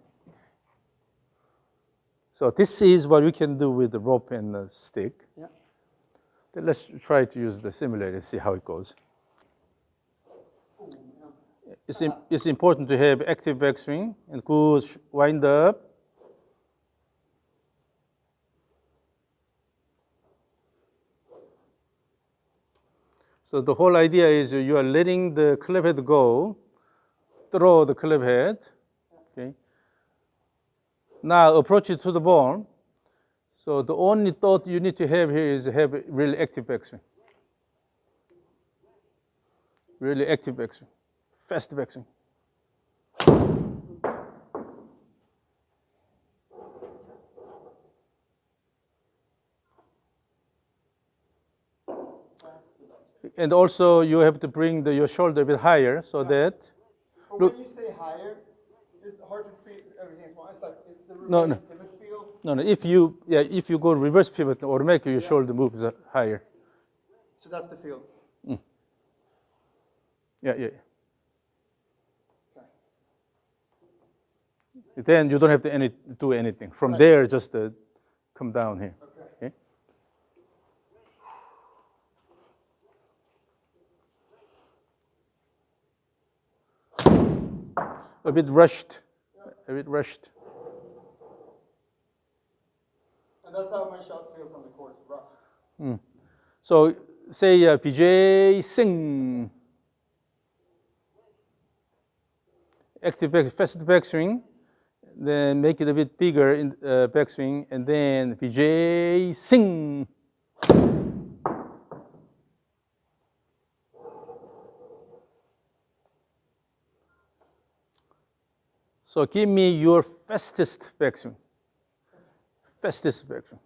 So this is what we can do with the rope and the stick. Yeah. Then let's try to use the simulator and see how it goes. It's important to have active backswing and good wind up. So the whole idea is you are letting the club head go, throw the club head. Okay. Now approach it to the ball. So the only thought you need to have here is have a really active backswing. Really active backswing. Fast backswing. And also you have to bring your shoulder a bit higher so that. But Look, when you say higher, it's hard to feel everything at once. It's like, is the No, reverse no. pivot feel? No. If you go reverse pivot, automatically your shoulder moves higher. So that's the feel. Yeah. Okay. Then you don't have to do anything. From there, just come down here. Okay. A bit rushed. A bit rushed. And that's how my shot feels on the course, rough. So say BJ sing. Active fast backswing, then make it a bit bigger in backswing, and then BJ sing. So give me your fastest backswing. Fastest backswing.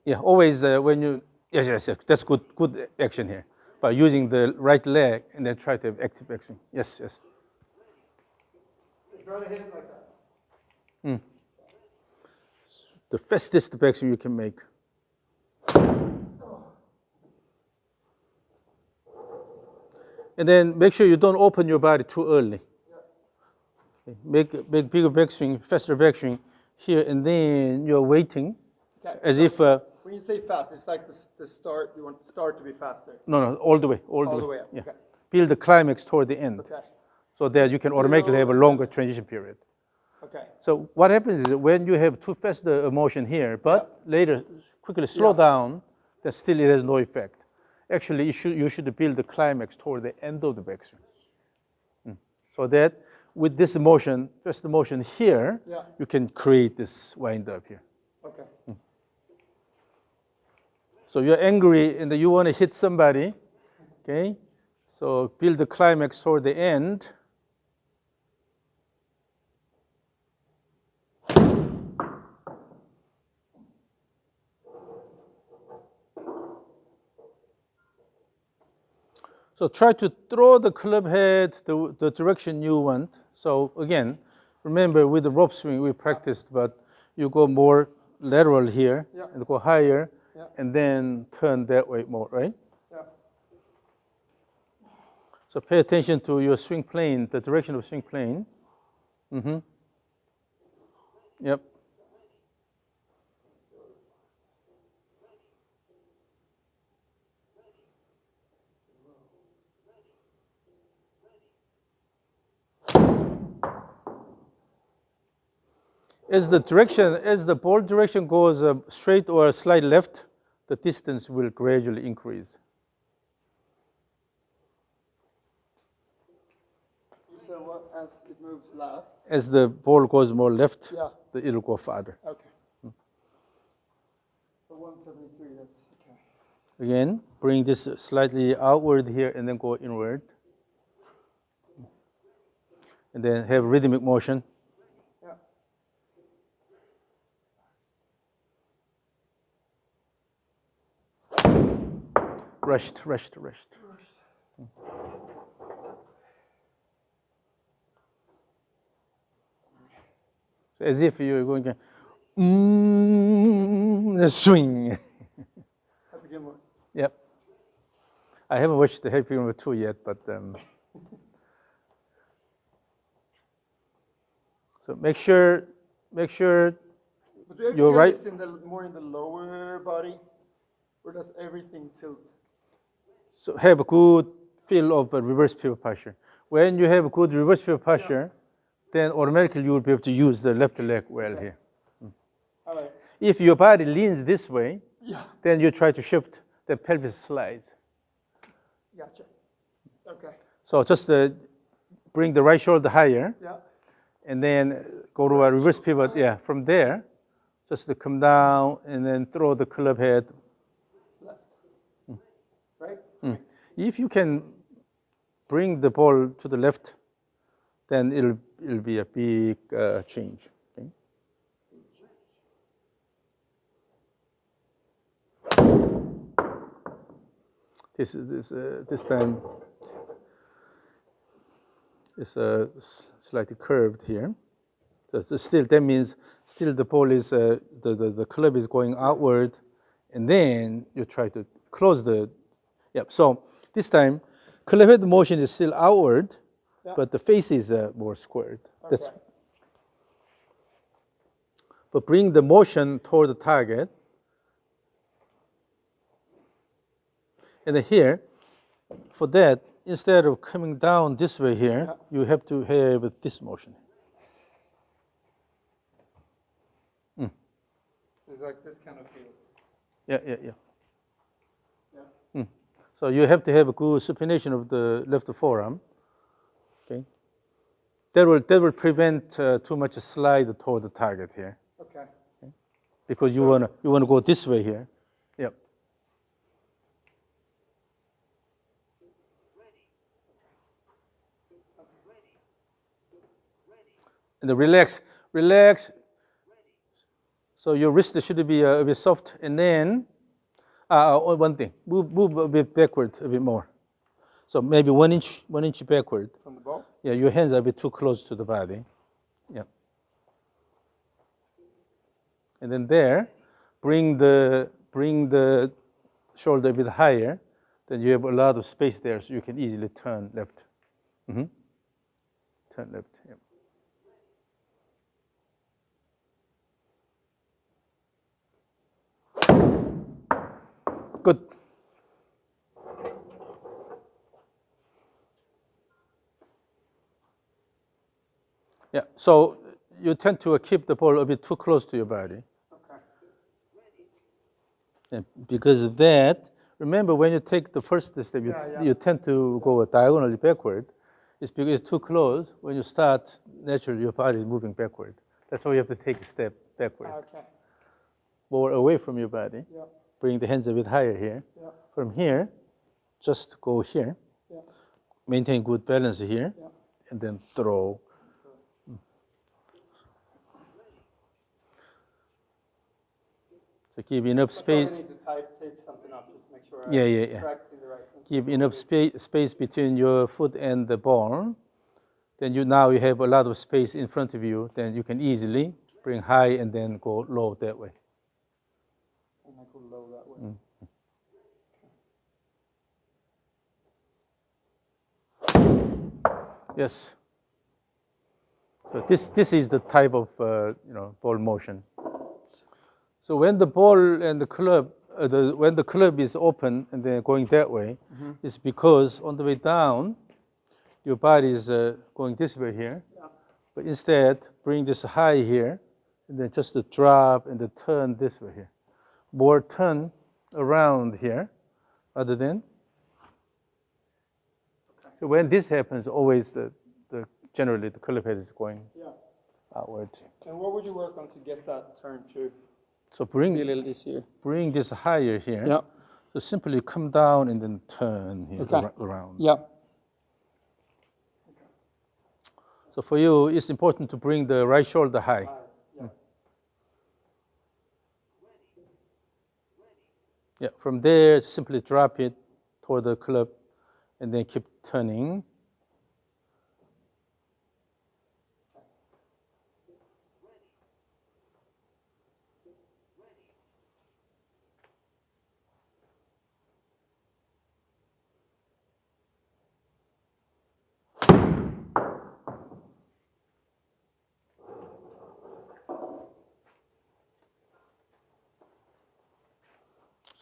Yeah, always when you, yes, that's good action here. By using the right leg and then try to have active backswing. Yes. Try to hit it like that. The fastest backswing you can make. And then make sure you don't open your body too early. Okay. Make bigger backswing, faster backswing here, and then you're waiting Okay. as So if. when you say fast, it's like the start. You want the start to be faster. No, all the way. All the way up. Yeah. Okay. Build the climax toward the end. Okay. So that you can automatically have a longer transition period. Okay. So what happens is when you have too fast a motion here, but later quickly slow down, then still it has no effect. Actually, you should build the climax toward the end of the backswing. So that with this motion, just the motion here, you can create this wind up here. Okay. So you're angry and you want to hit somebody, okay? So build the climax toward the end. So try to throw the club head the direction you want. So again, remember with the rope swing we practiced, but you go more lateral here and go higher and then turn that way more, right? Yeah. So pay attention to your swing plane, the direction of swing plane. Yep. As the ball direction goes straight or slight left, the distance will gradually increase. You said what? As it moves left. As the ball goes more left, it'll go farther. Okay. So 173. That's okay. Again, bring this slightly outward here and then go inward. And then have rhythmic motion. Rushed. So as if you're going to swing. Happy Gilmore. Yep. I haven't watched the Happy Gilmore 2 yet, but so make sure But do you ever you're feel right. this more in the lower body, or does everything tilt? So have a good feel of a reverse pivot posture. When you have a good reverse pivot posture, then automatically you will be able to use the left leg well here. All right. If your body leans this way, then you try to shift, the pelvis slides. Gotcha. Okay. So just bring the right shoulder higher, Yeah. and then go to a reverse pivot. Yeah, from there, just to come down and then throw the club head. Left. Right? If you can bring the ball to the left, then it'll be a big change. Okay? This time is slightly curved here. So still, that means still the ball is the club is going outward, and then you try to close the. Yep. So this time, club head motion is still outward, but the face is more squared. That's. But bring the motion toward the target. And then here, for that, instead of coming down this way here, you have to have this motion. It's like this kind of feel. Yeah. So you have to have a good supination of the left forearm. Okay. That will prevent too much slide toward the target here. Okay. Because you wanna go this way here. Yep. And relax. So your wrist should be a bit soft, and then one thing, move a bit backward a bit more. So maybe 1 inch backward. From the ball? Yeah, your hands are a bit too close to the body. Yeah. And then there, bring the shoulder a bit higher. Then you have a lot of space there, so you can easily turn left. Turn left. Yeah. Good. Yeah, so you tend to keep the ball a bit too close to your body. Okay. And because of that, remember when you take the first step, you tend to go diagonally backward. It's because it's too close. When you start, naturally your body is moving backward. That's why you have to take a step backward. Okay. More away from your body. Yeah. Bring the hands a bit higher here. Yeah. From here, just go here. Yeah. Maintain good balance here. Yeah. And then throw. So keep enough space. I need to tape something up, just make sure Yeah. practicing the right thing. Keep enough space between your foot and the ball. Then you have a lot of space in front of you. Then you can easily bring high and then go low that way. And I go low that way. Yes. So this is the type of ball motion. So when the ball and the club, when the club is open and then going that way, it's because on the way down, your body is going this way here. Yeah. But instead, bring this high here, and then just drop and turn this way here. More turn around here, rather than. Okay. So when this happens, always generally the club head is going outward. And what would you work on to get that turn to? So bring a little easier. Bring this higher here. Yeah. So simply come down and then turn here around. Yeah. So for you, it's important to bring the right shoulder high. Yeah. Yeah. From there, simply drop it toward the club, and then keep turning.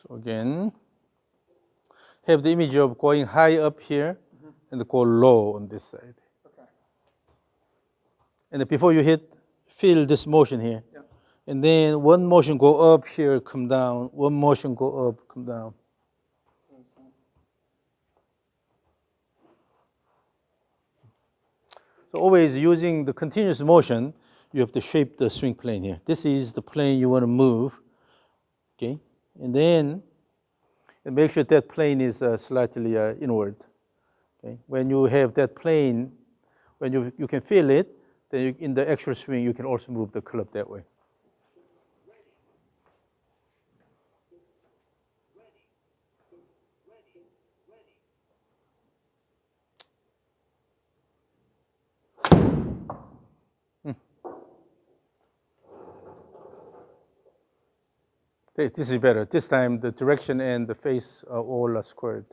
So again, have the image of going high up here and go low on this side. Okay. And before you hit, feel this motion here. Yeah. And then one motion go up here, come down. One motion go up, come down. So always using the continuous motion, you have to shape the swing plane here. This is the plane you want to move. Okay. And then make sure that plane is slightly inward. Okay? When you have that plane, when you can feel it, then in the actual swing, you can also move the club that way. This is better. This time the direction and the face are all squared.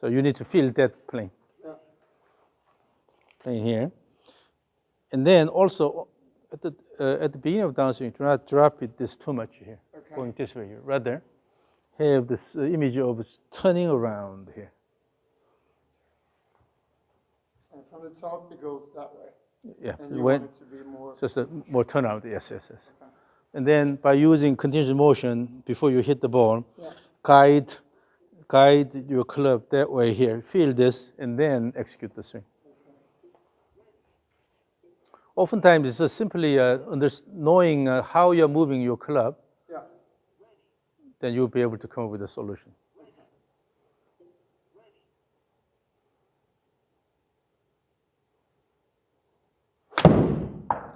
So you need to feel that plane. Yeah. Plane here. And then also at the beginning of downswing, do not drop it this too much here. Okay. Going this way here. Rather have this image of turning around here. And from the top it goes that way. Yeah. And you want it to be more. Just more turnout. Yes. Okay. Okay. And then by using continuous motion before you hit the ball, guide guide your club that way here. Feel this, and then execute the swing. Oftentimes, it's just simply knowing how you're moving your club, Yeah. then you'll be able to come up with a solution.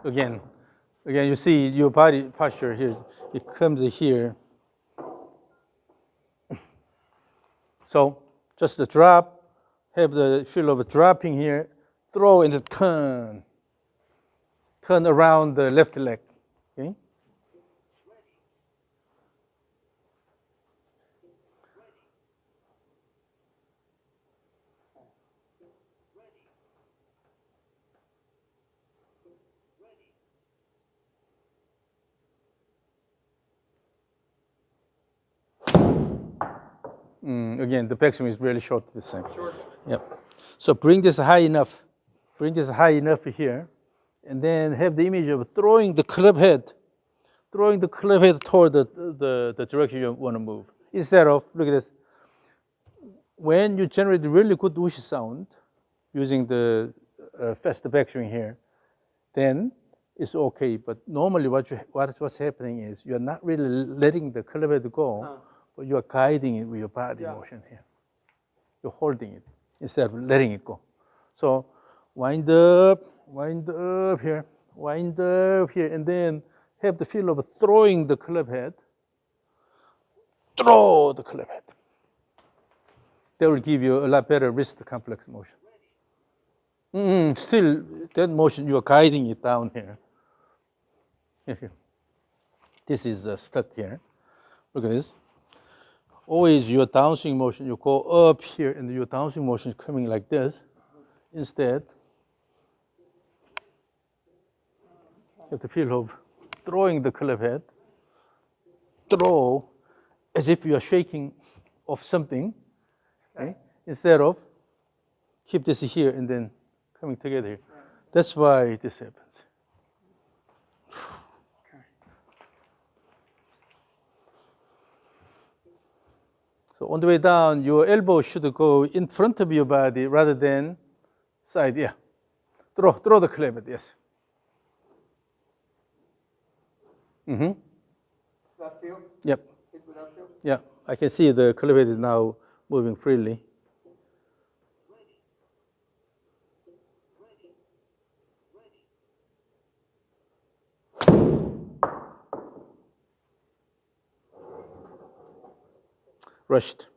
Again, you see your body posture here. It comes here. So just the drop, have the feel of dropping here, throw and turn. Turn around the left leg. Okay? Again, the backswing is really short this time. Short. Yep. So bring this high enough. Bring this high enough here. And then have the image of throwing the club head toward the direction you want to move. Instead of, look at this, when you generate really good whoosh sound using the fast backswing here, then it's okay. But normally what's happening is you're not really letting the club head go, but you're guiding it with your body motion here. You're holding it instead of letting it go. So wind up here, and then have the feel of throwing the club head. Throw the club head. That will give you a lot better wrist complex motion. Still, that motion, you are guiding it down here. Here. This is stuck here. Look at this. Always your downswing motion, you go up here, and your downswing motion is coming like this. Instead, you have the feel of throwing the club head. Throw as if you are shaking off something. Okay? Instead of keep this here and then coming together here. That's why this happens. So on the way down, your elbow should go in front of your body rather than side. Yeah. Throw the club head, yes. That feel? Yep. Hit with that feel? Yeah. I can see the club head is now moving freely. Rushed.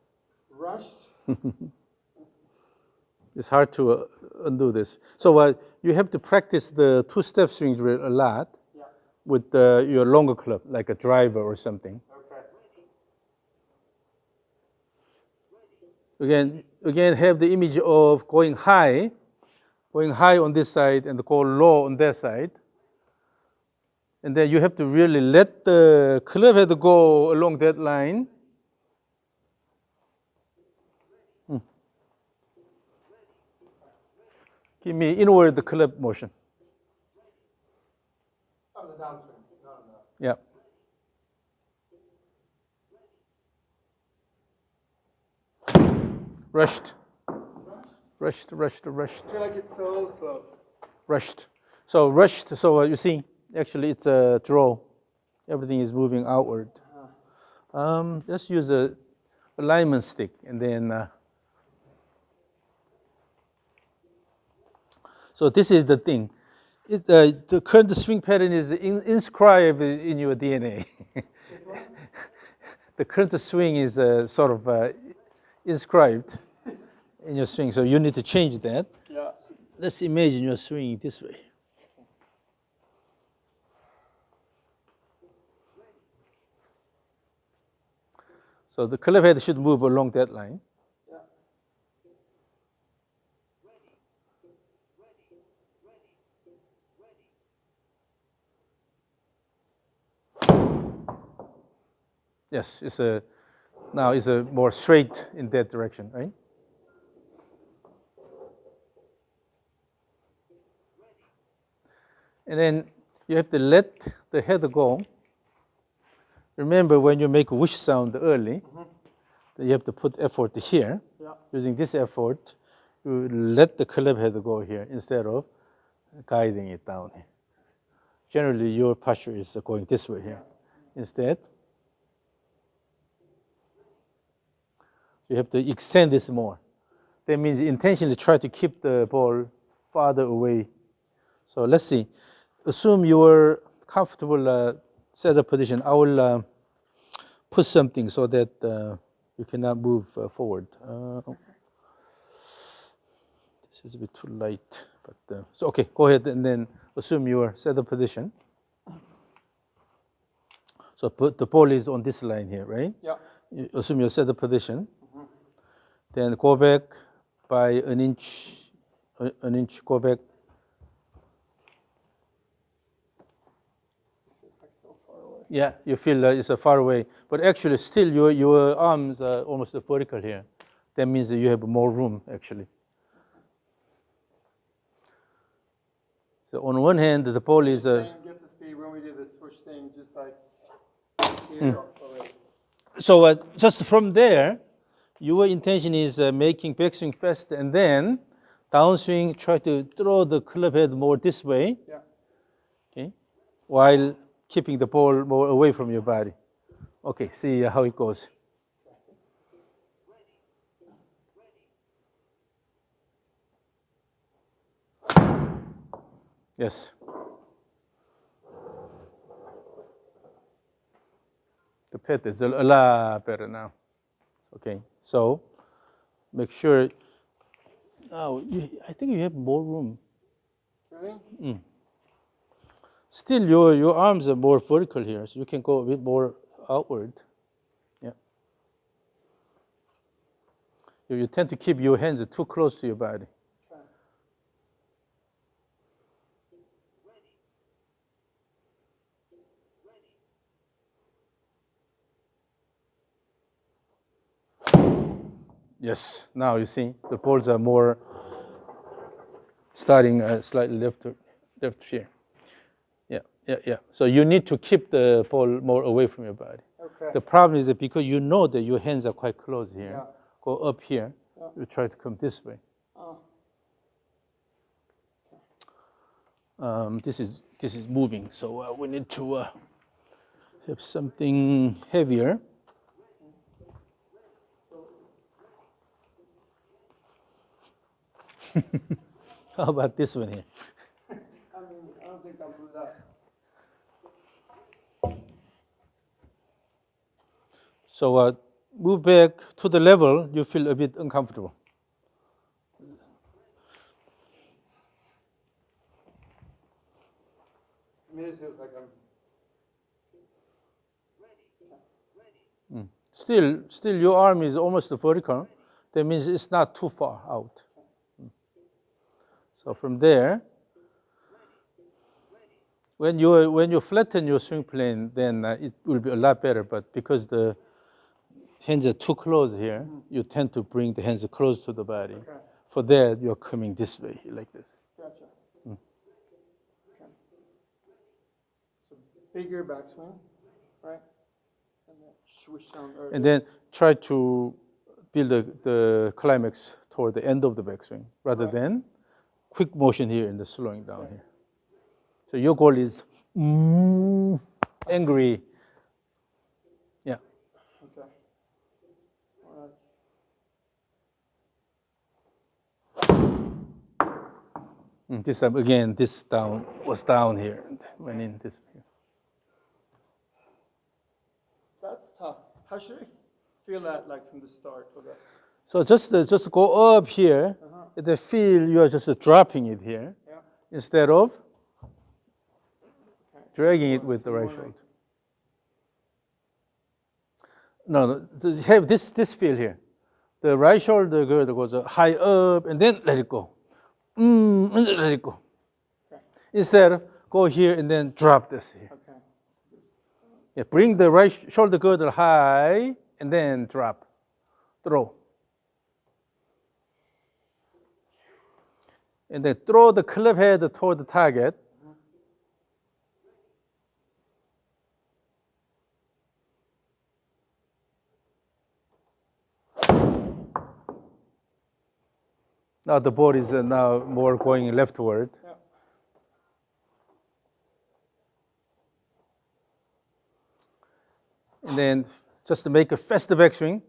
It's hard to undo this. So you have to practice the two-step swing drill a lot with your longer club, like a driver or something. Okay. Again, have the image of going high on this side and go low on that side. And then you have to really let the club head go along that line. Give me inward the club motion. On the downswing. No. Yeah. Rushed. I feel like it's so slow. Rushed. So you see, actually it's a draw. Everything is moving outward. Let's use a alignment stick and then. So this is the thing. The current swing pattern is inscribed in your DNA. The current swing is sort of inscribed in your swing, so you need to change that. Yeah. Let's imagine you're swinging this way. So the club head should move along that line. Yes, now it's more straight in that direction, right? And then you have to let the head go. Remember when you make a whoosh sound early, then you have to put effort here. Yeah. Using this effort, you let the club head go here instead of guiding it down here. Generally, your posture is going this way here. Instead, you have to extend this more. That means intentionally try to keep the ball farther away. So let's see. Assume your comfortable setup position. I will put something so that you cannot move forward. This is a bit too light, but so okay. Go ahead and then assume your setup position. So the ball is on this line here, right? Yeah. You assume your setup position. Then go back by an inch. Go back. It's like so far away. Yeah, you feel it's far away, but actually still your arms are almost vertical here. That means that you have more room actually. So on one hand, the ball is Get the speed when we do the swoosh thing, just like here already. so just from there, your intention is making backswing fast, and then downswing, try to throw the club head more this way. Yeah. Okay, while keeping the ball more away from your body. Okay, see how it goes. Yes. The pet is a lot better now. Okay, so make sure. Oh, I think you have more room. Really? Still, your arms are more vertical here, so you can go a bit more outward. Yeah. You tend to keep your hands too close to your body. Yes, now you see the balls are more starting slightly left here. Yeah. So you need to keep the ball more away from your body. Okay. The problem is that because you know that your hands are quite close here, Yeah. go up here, Yeah. you try to come this way. This is moving, so we need to have something heavier. How about this one here? I mean, I don't think I'll do that. So move back to the level you feel a bit uncomfortable. I mean, this feels like I'm. Still, your arm is almost vertical. That means it's not too far out. So from there, when you flatten your swing plane, then it will be a lot better. But because the hands are too close here, you tend to bring the hands close to the body. Okay. For that, you're coming this way, like this. Gotcha. Okay. So bigger backswing, right? And then swoosh down earlier. And then try to build the climax toward the end of the backswing, rather than quick motion here and the slowing down here. So your goal is angry. Yeah. Okay. All right. This time again, this down was down here and went in this way. That's tough. How should I feel that like from the start of that? So just go up here. They feel you are just dropping it here instead of dragging it with the right shoulder. No, just have this feel here. The right shoulder goes high up and then let it go. And then let it go. Okay. Instead, go here and then drop this here. Okay. Yeah, bring the right shoulder girdle high and then drop. Throw. And then throw the club head toward the target. Now the ball is now more going leftward. Yeah. And then just to make a faster backswing,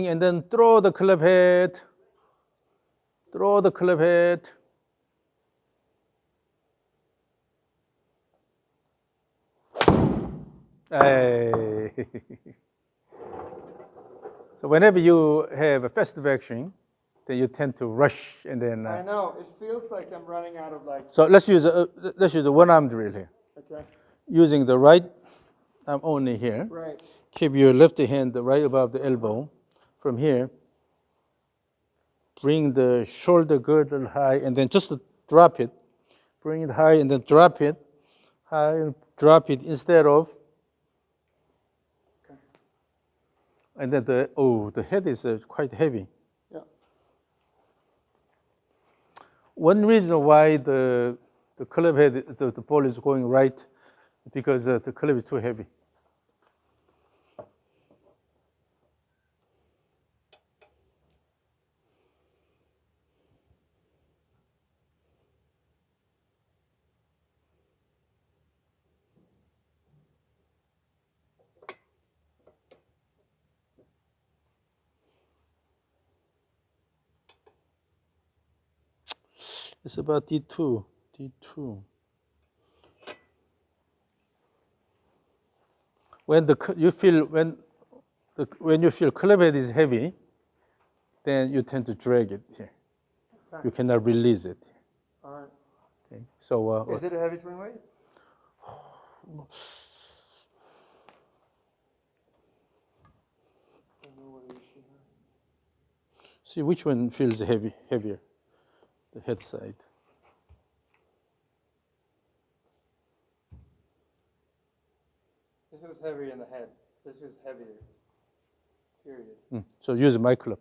and then throw the club head. Throw the club head. Hey. So whenever you have a fast backswing, then you tend to rush and then. I know, it feels like I'm running out of like. So let's use a one-arm drill here. Okay. Using the right arm only here. Right. Keep your left hand right above the elbow. From here, bring the shoulder girdle high and then just drop it. Bring it high and then drop it. High and drop it instead of. Okay. And then the head is quite heavy. Yeah. One reason why the club head, the ball is going right, because the club is too heavy. It's about D2. When you feel club head is heavy, then you tend to drag it here. Okay. You cannot release it. All right. Okay. So Is it a heavy swing weight? See which one feels heavier, the head side. This was heavier in the head. This was heavier. Period. So use my club.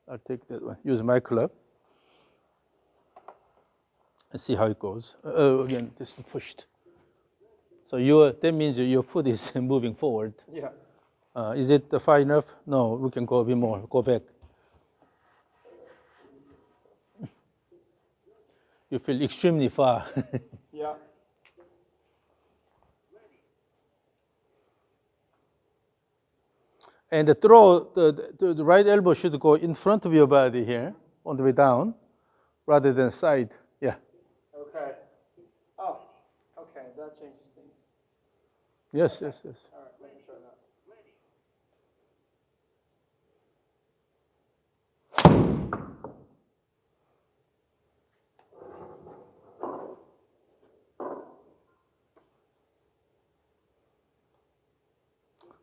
I'll take that one. Use my club. And see how it goes. Again, this is pushed. So that means your foot is moving forward. Yeah. Is it far enough? No, we can go a bit more. Go back. You feel extremely far. Yeah. And the throw, the right elbow should go in front of your body here, on the way down, rather than side. Yeah. Okay. Oh, okay, that changes things. Yes. All right, let me try that.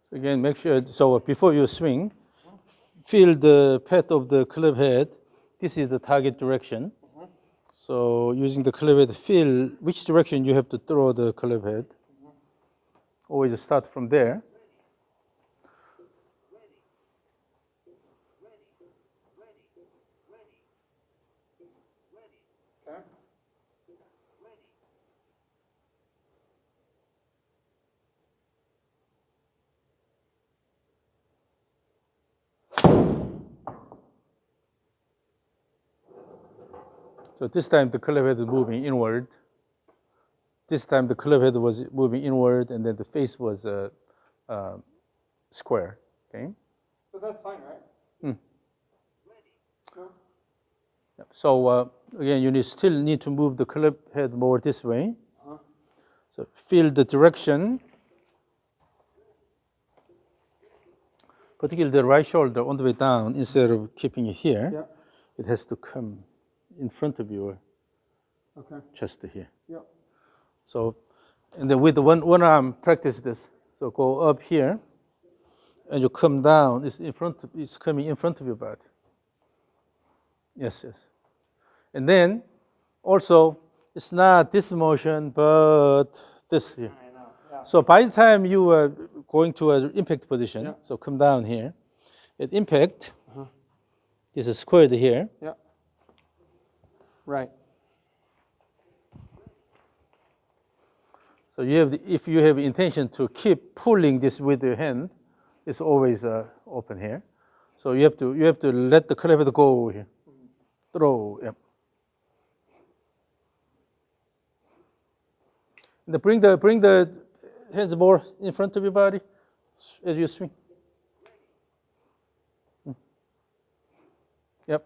So again, make sure, so before you swing, feel the path of the club head. This is the target direction. So using the club head, feel which direction you have to throw the club head. Always start from there. Okay. So this time the club head is moving inward. This time the club head was moving inward, and then the face was square. Okay. But that's fine, right? No? So again, you still need to move the club head more this way. So feel the direction, particularly the right shoulder on the way down. Instead of keeping it here, it has to come in front of your chest here. Yep. So, and then with the one arm, practice this. So go up here, and you come down. It's coming in front of your body. Yes. And then also, it's not this motion, but this here. I know. Yeah. So by the time you are going to an impact position, so come down here. At impact, this is squared here. Yeah. Right. So if you have intention to keep pulling this with your hand, it's always open here. So you have to let the club head go here. throw, yep. And bring the hands more in front of your body as you swing. Yep.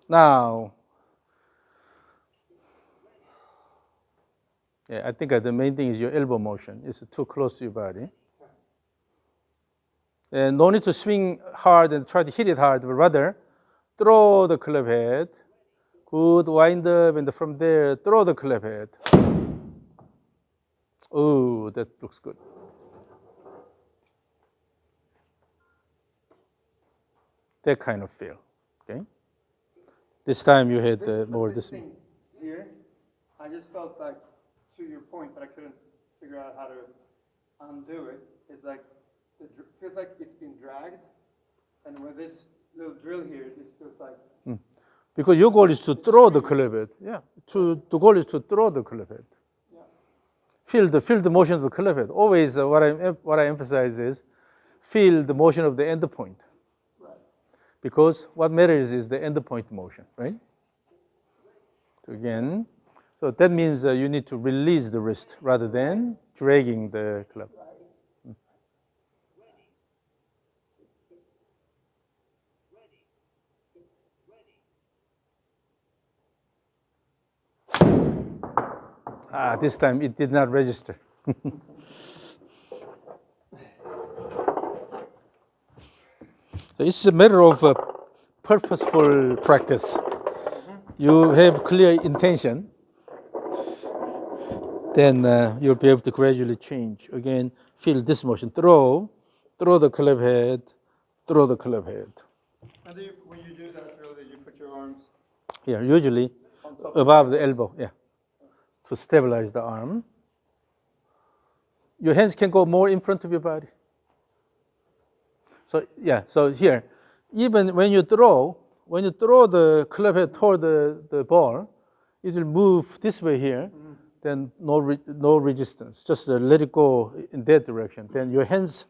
Now, yeah, I think the main thing is your elbow motion. It's too close to your body. And no need to swing hard and try to hit it hard, but rather throw the club head. Good wind up, and from there, throw the club head. Oh, that looks good. That kind of feel, okay? This time you had more this this. thing here, I just felt like, to your point, but I couldn't figure out how to undo it. It's like, feels like it's been dragged, and with this little drill here, this feels like. Because your goal is to throw the club head. Yeah, the goal is to throw the club head. Yeah. Feel the motion of the club head. Always what I emphasize is feel the motion of the end point. Right. Because what matters is the end point motion, right? So again, so that means you need to release the wrist rather than dragging the club. This time it did not register. So it's a matter of purposeful practice. You have clear intention, then you'll be able to gradually change. Again, feel this motion. Throw the club head, throw the club head. And when you do that drill, you put your arms Yeah, usually on top above of the elbow, yeah, to stabilize the arm. Your hands can go more in front of your body. So yeah, so here, even when you throw the club head toward the ball, it will move this way here, then no resistance. Just let it go in that direction. Then your hand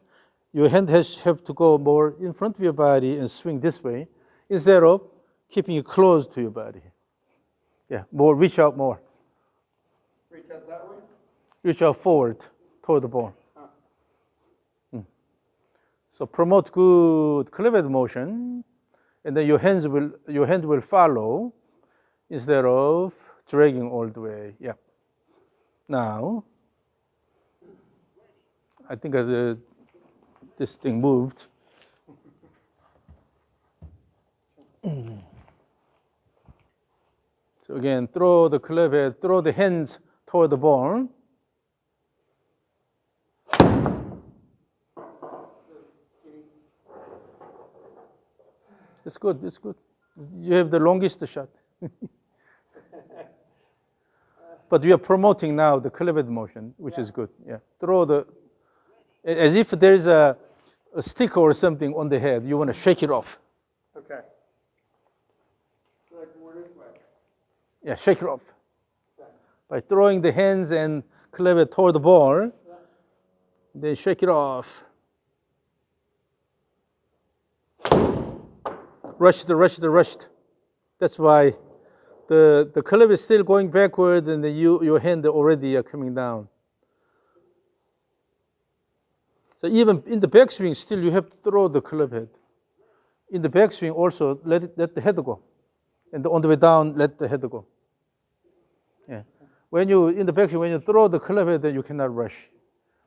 have to go more in front of your body and swing this way, instead of keeping it close to your body. Yeah, reach out more. Reach out that way? Reach out forward toward the ball. So promote good club head motion, and then your hand will follow instead of dragging all the way. Yeah. Now, I think this thing moved. So again, throw the club head, throw the hands toward the ball. It's good, it's good. You have the longest shot. But you are promoting now the club head motion, which is good. Yeah. As if there is a stick or something on the head, you want to shake it off. Okay. So like more this way. Yeah, shake it off. Okay. By throwing the hands and club head toward the ball, then shake it off. Rushed. That's why the club is still going backward and your hand already are coming down. So even in the backswing, still you have to throw the club head. In the backswing also, let the head go. And on the way down, let the head go. Yeah. In the backswing, when you throw the club head, then you cannot rush.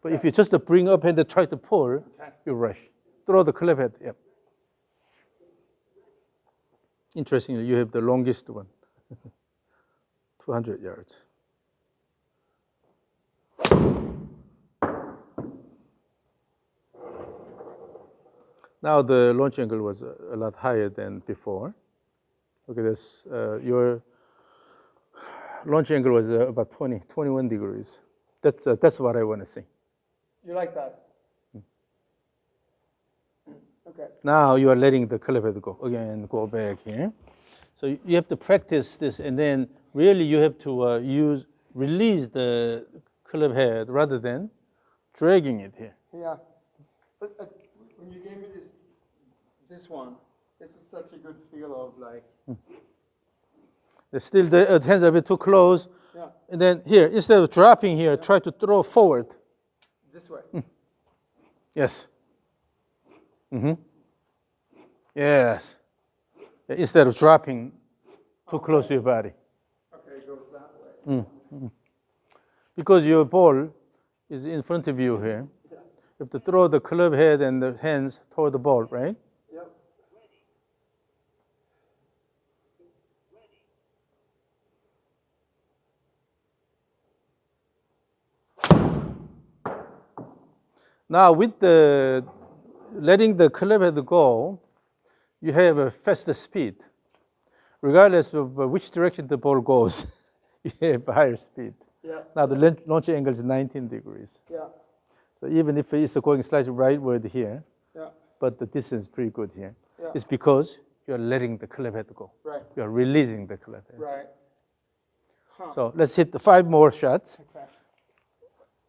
But if you just bring up and try to pull, you rush. Throw the club head, yeah. Interestingly, you have the longest one, 200 yards. Now the launch angle was a lot higher than before. Look at this. Your launch angle was about 21 degrees. That's what I want to see. You like that? Okay. Now you are letting the club head go. Again, go back here. So you have to practice this, and then really you have to release the club head rather than dragging it here. Yeah. But when you gave me this one, This is such a good feel of like. Still the hands are a bit too close. Yeah. And then here, instead of dropping here, try to throw forward. This way. Yes. Yes. Instead of dropping too close to your body. Okay, it goes that way. Because your ball is in front of you here. Yeah. You have to throw the club head and the hands toward the ball, right? Yep. Now with the letting the club head go, you have a faster speed. Regardless of which direction the ball goes, you have a higher speed. Yeah. Now the launch angle is 19 degrees. Yeah. So even if it's going slightly rightward here, Yeah. but the distance is pretty good here, Yeah. it's because you're letting the club head go. Right. You're releasing the club head. Right. Huh. So let's hit the 5 more shots. Okay.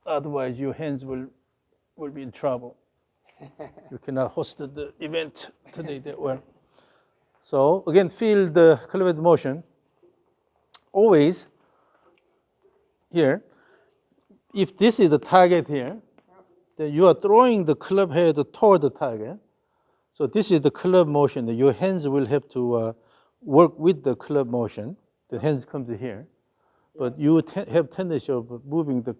Otherwise, your hands will be in trouble. You cannot host the event today that well. So again, feel the club head motion. Always here, if this is the target here, then you are throwing the club head toward the target. So this is the club motion. Your hands will have to work with the club motion. The hands come to here, but you have tendency of moving the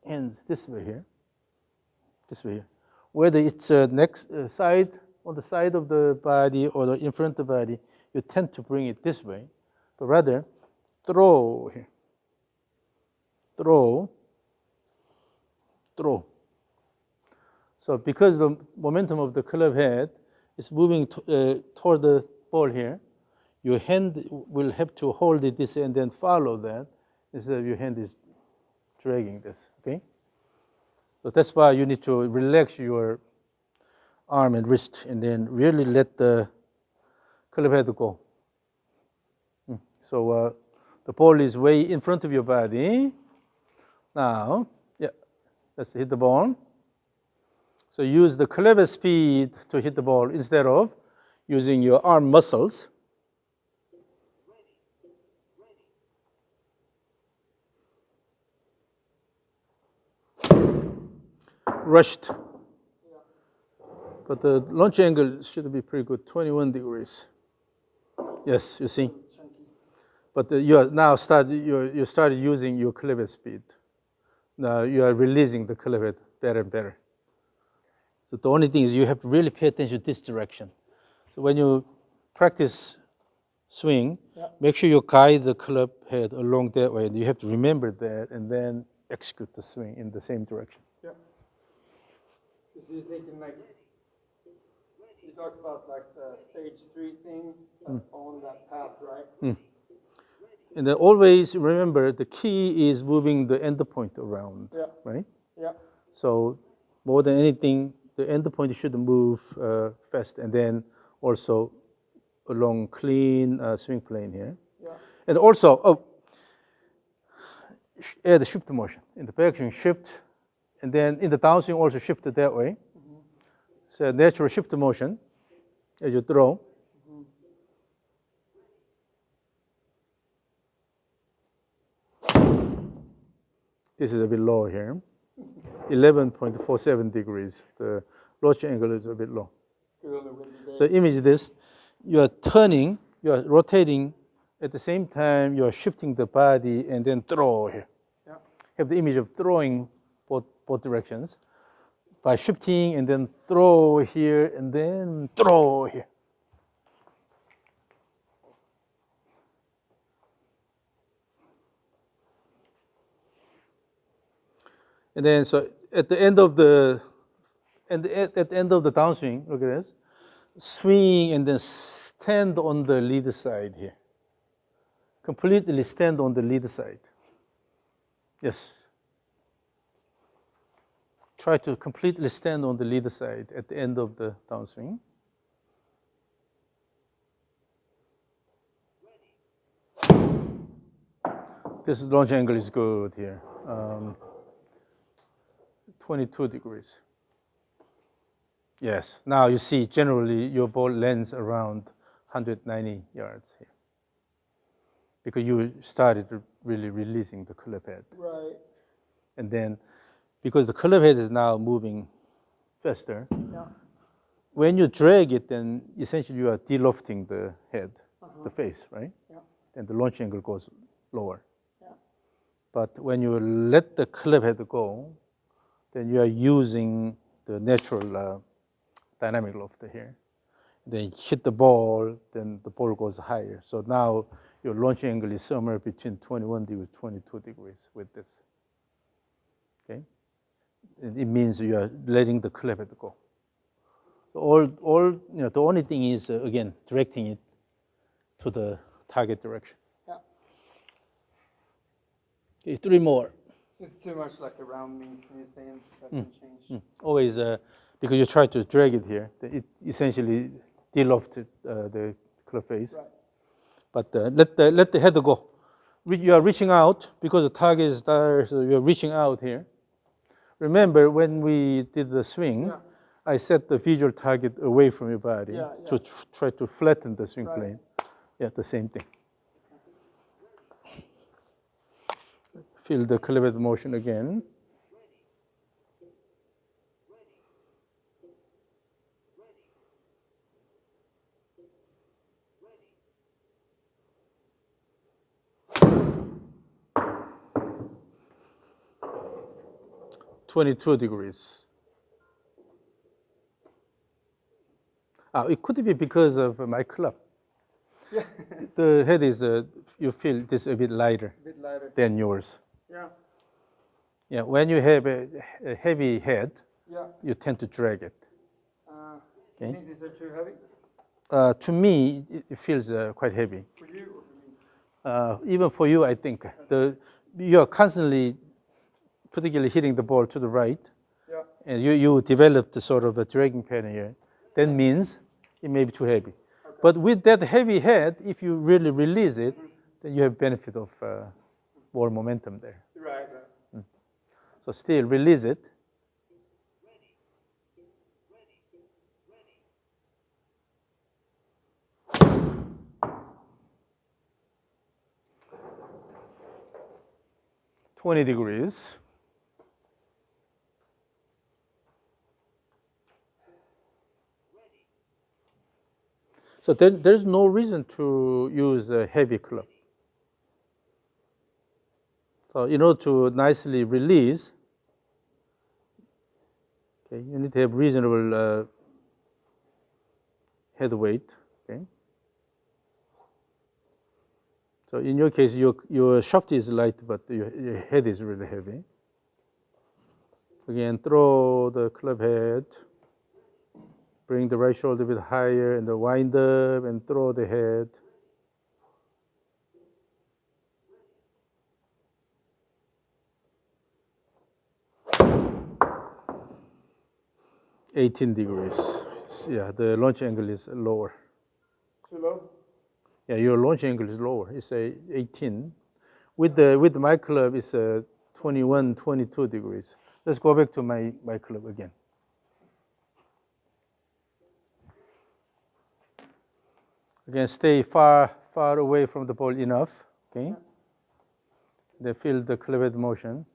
hands this way here, this way here. Whether it's next side, on the side of the body or in front of the body, you tend to bring it this way, but rather throw here, throw. So because the momentum of the club head is moving toward the ball here, your hand will have to hold it this and then follow that instead of your hand is dragging this, okay? So that's why you need to relax your arm and wrist and then really let the club head go. So the ball is way in front of your body. Now, let's hit the ball. So use the club head speed to hit the ball instead of using your arm muscles. Rushed. But the launch angle should be pretty good, 21 degrees. Yes, you see. But you are now you started using your club head speed. Now you are releasing the club head better and better. So the only thing is you have to really pay attention to this direction. So when you practice swing, make sure you guide the club head along that way. And you have to remember that and then execute the swing in the same direction. Yeah. Because you're thinking like, you talked about like the stage 3 thing on that path, right? And then always remember the key is moving the end point around, right? Yeah. So more than anything, the end point should move fast and then also along clean swing plane here. Yeah. And also, add the shift motion. In the backswing, shift, and then in the downswing also shift it that way. So natural shift motion as you throw. This is a bit low here. 11.47 degrees. The launch angle is a bit low. So image this. You are turning, you are rotating. At the same time, you are shifting the body and then throw here. Yeah. Have the image of throwing both directions. By shifting and then throw here and then throw here. And then so at the end of the downswing, look at this. Swing and then stand on the lead side here. Completely stand on the lead side. Yes. Try to completely stand on the lead side at the end of the downswing. This launch angle is good here. 22 degrees. Yes. Now you see, generally your ball lands around 190 yards here because you started really releasing the club head. Right. And then, because the club head is now moving faster, Yeah. when you drag it, then essentially you are delofting the head, the face, right? Yeah. And the launch angle goes lower. Yeah. But when you let the club head go, then you are using the natural dynamic loft here. Then hit the ball, then the ball goes higher. So now your launch angle is somewhere between 21 degrees, 22 degrees with this. Okay? It means you are letting the club head go. The only thing is, again, directing it to the target direction. Yeah. Okay, 3 more. So it's too much like around me, can you say, and that can change? Always, because you try to drag it here, it essentially delofted the club face. Right. But let the head go. You are reaching out because the target is there, so you're reaching out here. Remember when we did the swing, Yeah. I set the visual target away from your body to try to flatten the swing plane. Yeah, the same thing. Feel the club head motion again. "22 degrees." It could be because of my club. Yeah. The head is, you feel this a bit lighter A bit lighter. than yours. Yeah. Yeah, when you have a heavy head, Yeah. you tend to drag it. Do you think these are too heavy To me, it feels quite heavy. for you or for me? Even for you, I think. You're constantly, particularly hitting the ball to the right, Yeah. and you developed sort of a dragging pattern here. That means it may be too heavy. Okay. But with that heavy head, if you really release it, then you have benefit of more momentum there. Right. So still release it. "20 degrees." So there's no reason to use a heavy club. So in order to nicely release, okay, you need to have reasonable head weight. Okay. So in your case, your shaft is light, but your head is really heavy. Again, throw the club head, bring the right shoulder a bit higher, and wind up and throw the head. "18 degrees." Yeah, the launch angle is lower. Too low? Yeah, your launch angle is lower. It's 18. With my club, it's 21, 22 degrees. Let's go back to my club again. Again, stay far away from the ball enough. Okay. Then feel the club head motion.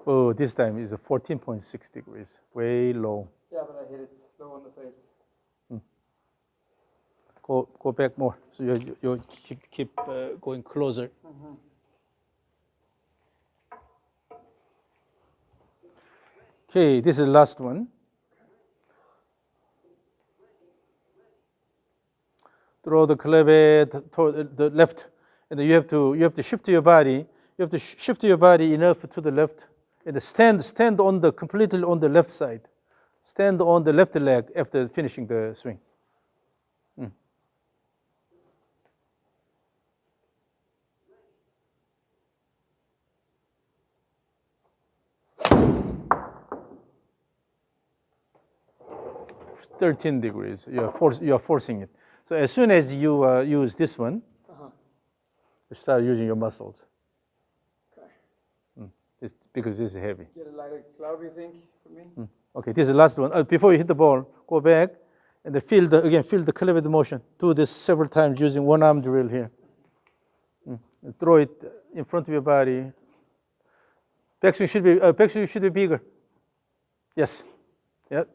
Oh, this time is 14.6 degrees, way low. Yeah, but I hit it low on the face. Go back more. So you keep going closer. Okay, this is the last one. Throw the club head toward the left, and then you have to shift your body. You have to shift your body enough to the left, and stand on the completely on the left side. Stand on the left leg after finishing the swing. 13 degrees. You're forcing it. So as soon as you use this one, you start using your muscles. Okay. Because this is heavy. Get a lighter club, you think, for me? Okay, this is the last one. Before you hit the ball, go back and then feel the clever motion. Do this several times using one arm drill here. And throw it in front of your body. Backswing should be bigger. Yes. Yep.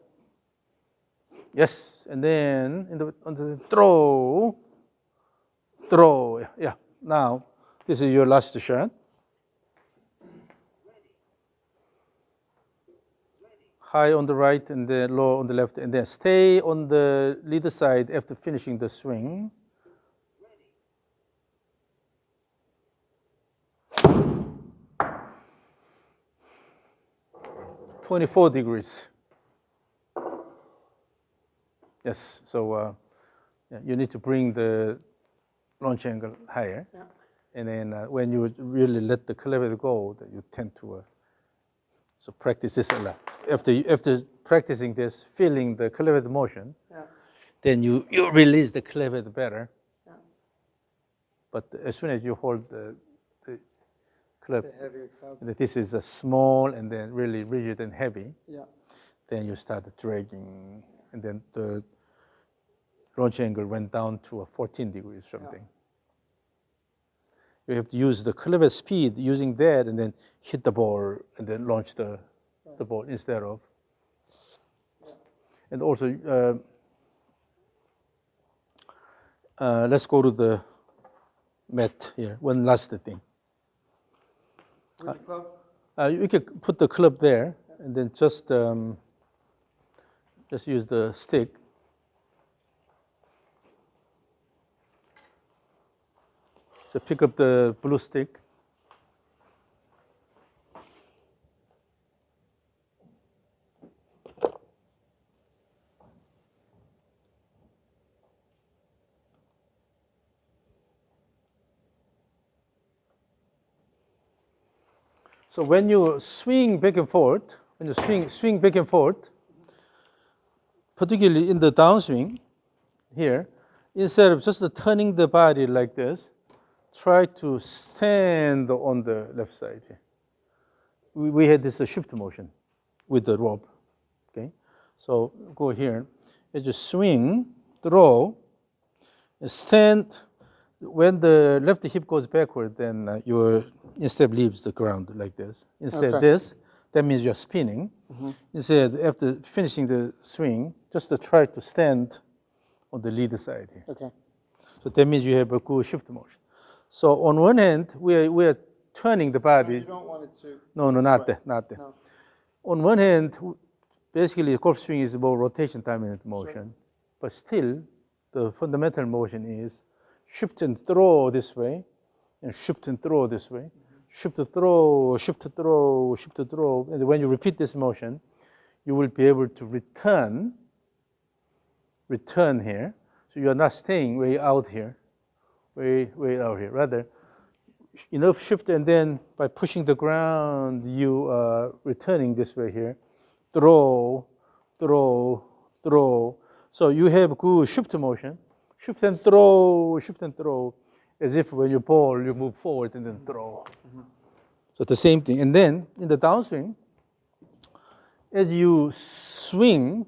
Yes. And then on the throw. Yeah. Now this is your last shot. High on the right and then low on the left, and then stay on the leader side after finishing the swing. "24 degrees. Yes, so you need to bring the launch angle higher. Yeah. And then when you really let the clever go, you tend to so practice this a lot. After practicing this, feeling the clever motion, then you release the clever better. Yeah. But as soon as you hold the club, The heavier club. this is a small and then really rigid and heavy, Yeah. then you start dragging, and then the launch angle went down to a 14 degrees something. You have to use the clever speed using that and then hit the ball and then launch the ball instead of. And also, let's go to the mat here. One last thing. With the club? You can put the club there and then just use the stick. So pick up the blue stick. So when you swing back and forth, swing back and forth, particularly in the downswing here, instead of just turning the body like this, try to stand on the left side here. We had this shift motion with the rope. Okay, so go here. As you swing, throw, stand. When the left hip goes backward, then your instead leaves the ground like this. Instead this, that means you're spinning. Instead, after finishing the swing, just to try to stand on the lead side here. Okay. So that means you have a good shift motion. So on one hand, we are turning the body. You don't want it to. No, not that. No. On one hand, basically golf swing is about rotation dominant motion, but still the fundamental motion is shift and throw this way, and shift and throw this way, shift to throw, shift to throw, shift to throw. And when you repeat this motion, you will be able to return here. So you are not staying way out here, way out here. Rather, enough shift, and then by pushing the ground, you are returning this way here. Throw, throw, throw. So you have good shift motion. Shift and throw, as if when you ball, you move forward and then throw. So the same thing. And then in the downswing, as you swing,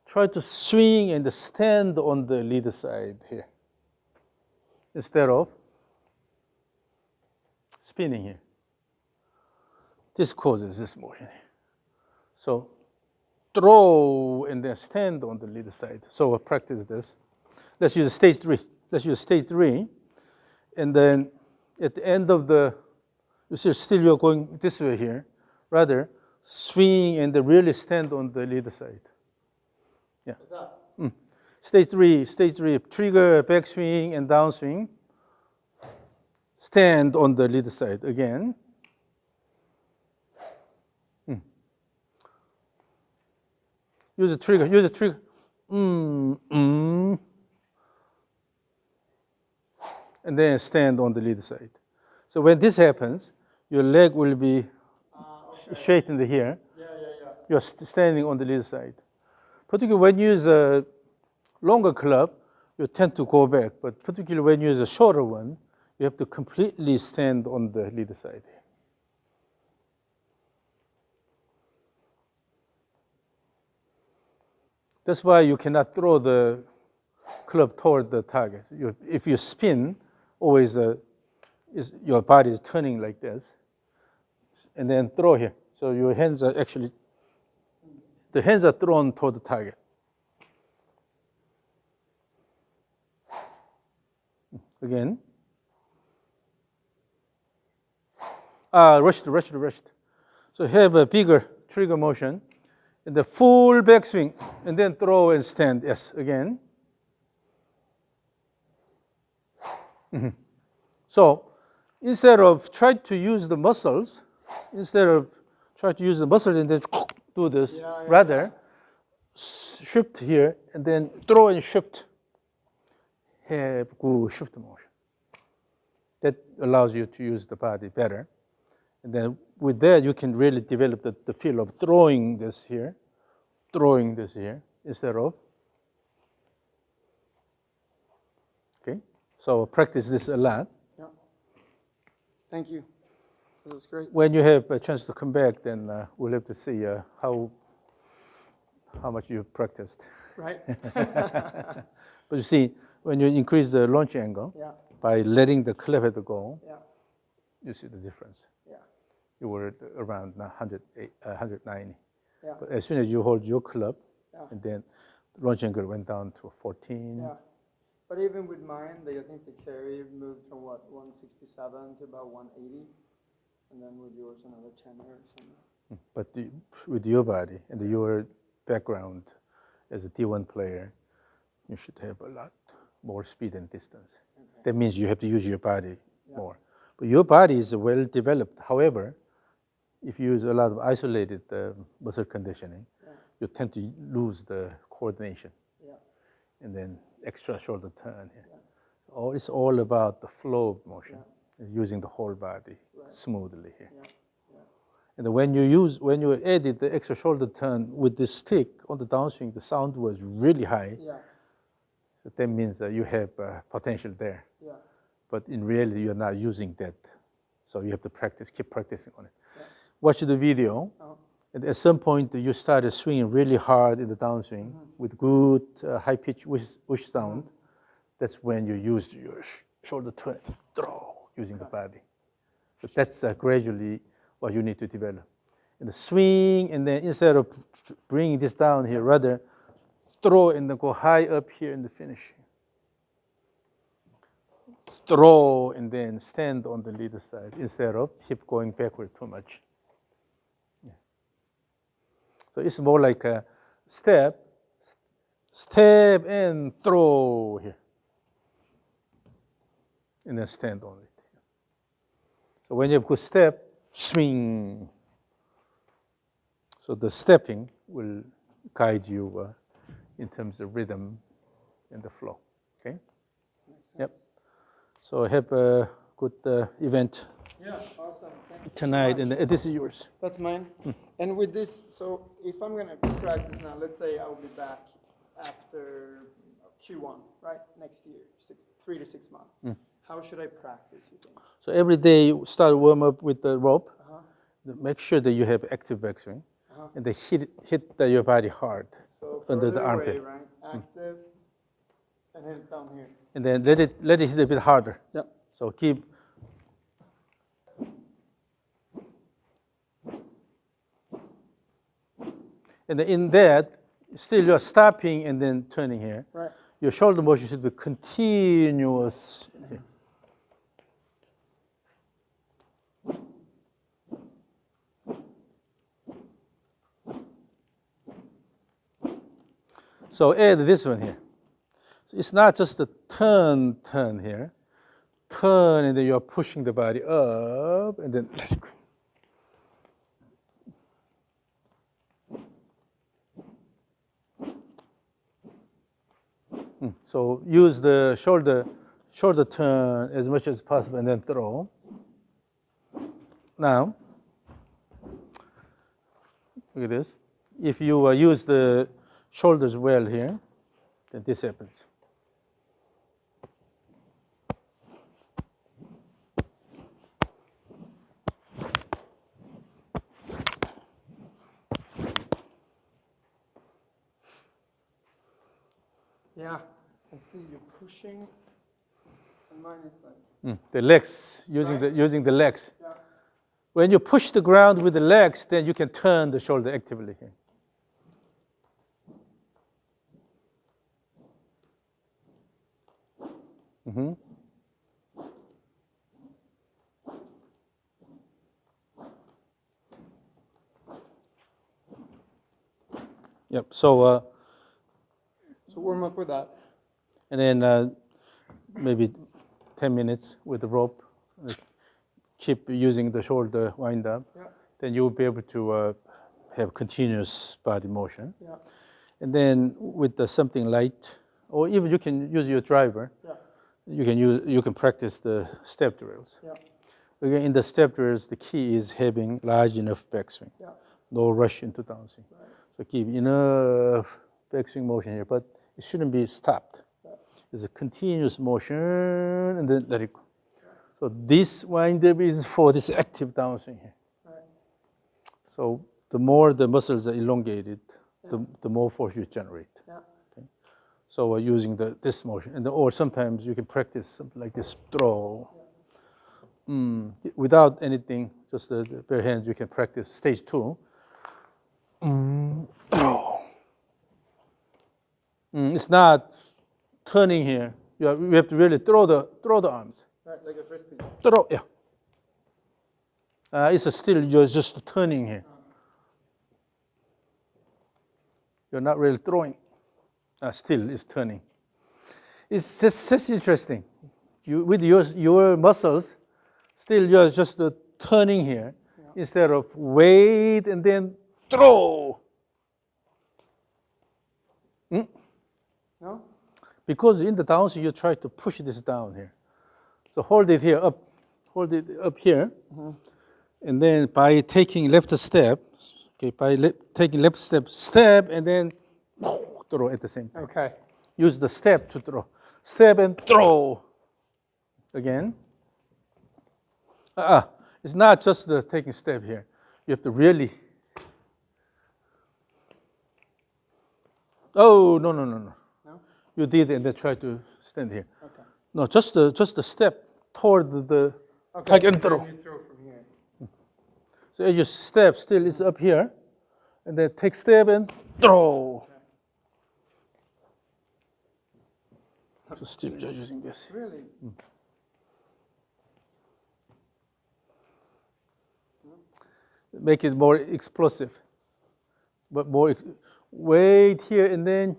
try to swing and stand on the lead side here instead of spinning here. This causes this motion here. So throw and then stand on the lead side. So practice this. Let's use stage 3. And then at the end of you see still you're going this way here. Rather, swing and then really stand on the lead side. Yeah. Stage 3, trigger, backswing and downswing. Stand on the lead side again. Use a trigger. And then stand on the lead side. So when this happens, your leg will be straightened here. Yeah. You're standing on the lead side. Particularly when you use a longer club, you tend to go back, but particularly when you use a shorter one, you have to completely stand on the leader side. That's why you cannot throw the club toward the target. If you spin, always your body is turning like this, and then throw here. So your hands are actually, the hands are thrown toward the target. Again. Rushed. So have a bigger trigger motion, and the full backswing, and then throw and stand. Yes, again. So instead of try to use the muscles, and then do this, rather shift here and then throw and shift. Have good shift motion. That allows you to use the body better. And then with that, you can really develop the feel of throwing this here, instead of. Okay, so practice this a lot. Yeah. Thank you. This is great. When you have a chance to come back, then we'll have to see how much you've practiced. Right. But you see, when you increase the launch angle, Yeah. by letting the club head go, Yeah. you see the difference. Yeah. You were around 190. Yeah. But as soon as you hold your club, Yeah. and then the launch angle went down to 14. Yeah. But even with mine, I think the carry moved from 167 to about 180, and then with yours another 10 or something. But with your body and your background as a D1 player, you should have a lot more speed and distance. Okay. That means you have to use your body more. But your body is well developed. However, if you use a lot of isolated muscle conditioning, you tend to lose the coordination. Yeah. And then extra shoulder turn here. Yeah. It's all about the flow of motion, using the whole body smoothly here. Yeah. Yeah. And then when you added the extra shoulder turn with this stick on the downswing, the sound was really high. Yeah. That means that you have potential there. Yeah. But in reality, you're not using that. So you have to keep practicing on it. Yeah. Watch the video. Oh. And at some point, you started swinging really hard in the downswing with good high-pitched whoosh sound. That's when you use your shoulder turn, throw, using the body. But that's gradually what you need to develop. And the swing, and then instead of bringing this down here, rather throw and then go high up here in the finish. Throw and then stand on the leader side instead of keep going backward too much. Yeah. So it's more like a step and throw here. And then stand on it. So when you have good step, swing. So the stepping will guide you in terms of rhythm and the flow. Okay? Yep. So have a good event. Yeah, awesome. Thank you tonight, so much. and this is yours. That's mine. And with this, so if I'm gonna practice now, let's say I'll be back after Q1, right? Next year, 3 to 6 months. How should I practice, you think? So every day you start warm up with the rope. Make sure that you have active backswing, and they hit your body hard under the armpit. Right? Active, and hit it down here. And then let it hit a bit harder. Yep. So keep. And then in that, still you're stopping and then turning here. Right. Your shoulder motion should be continuous. So add this one here. So it's not just a turn here. Turn, and then you're pushing the body up, and then let it go. So use the shoulder turn as much as possible, and then throw. Now, look at this. If you use the shoulders well here, then this happens. Yeah, I see you pushing, and mine is like. The legs, Right. using the legs. Yeah. When you push the ground with the legs, then you can turn the shoulder actively here. Yep. So warm up with that. and then maybe 10 minutes with the rope. Keep using the shoulder wind up. Yeah. Then you will be able to have continuous body motion. Yeah. And then with something light, or even you can use your driver. Yeah. You can practice the step drills. Yeah. Again, in the step drills, the key is having large enough backswing. Yeah. No rush into downswing. Right. So keep enough backswing motion here, but it shouldn't be stopped. Yeah. It's a continuous motion, and then let it go. So this wind up is for this active downswing here. Right. So the more the muscles are elongated, the more force you generate. Yeah. Okay? So using this motion, or sometimes you can practice something like this throw. Without anything, just the bare hands, you can practice stage 2. Throw. It's not turning here. You have to really throw the arms. Right, like a frisbee. Throw, yeah. It's still you're just turning here. You're not really throwing. Still, it's turning. It's just interesting. With your muscles, still you're just turning here instead of wait and then throw. No? Because in the downswing, you try to push this down here. So hold it here up. Hold it up here. And then by taking left step, taking left step, and then throw at the same time. Okay. Use the step to throw. Step and throw. Again. It's not just the taking step here. You have to really. Oh, no. No? You did and then try to stand here. Okay. No, just the step toward the Okay. hike and throw. Then you throw from here. So as you step, still it's up here, and then take step and throw. So still just using this. Really? Make it more explosive, but more. Wait here and then.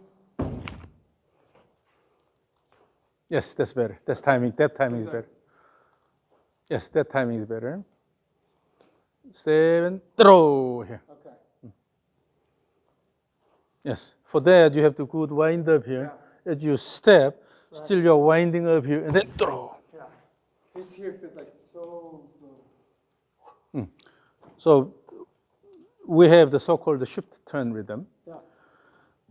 Yes, that's better. That's timing. That timing is better. Yes, that timing is better. Step and throw here. Okay. Yes, for that you have to good wind up here. Yeah. As you step, still you're winding up here and then throw. Yeah. This here feels like so slow. So we have the so-called shift turn rhythm. Yeah.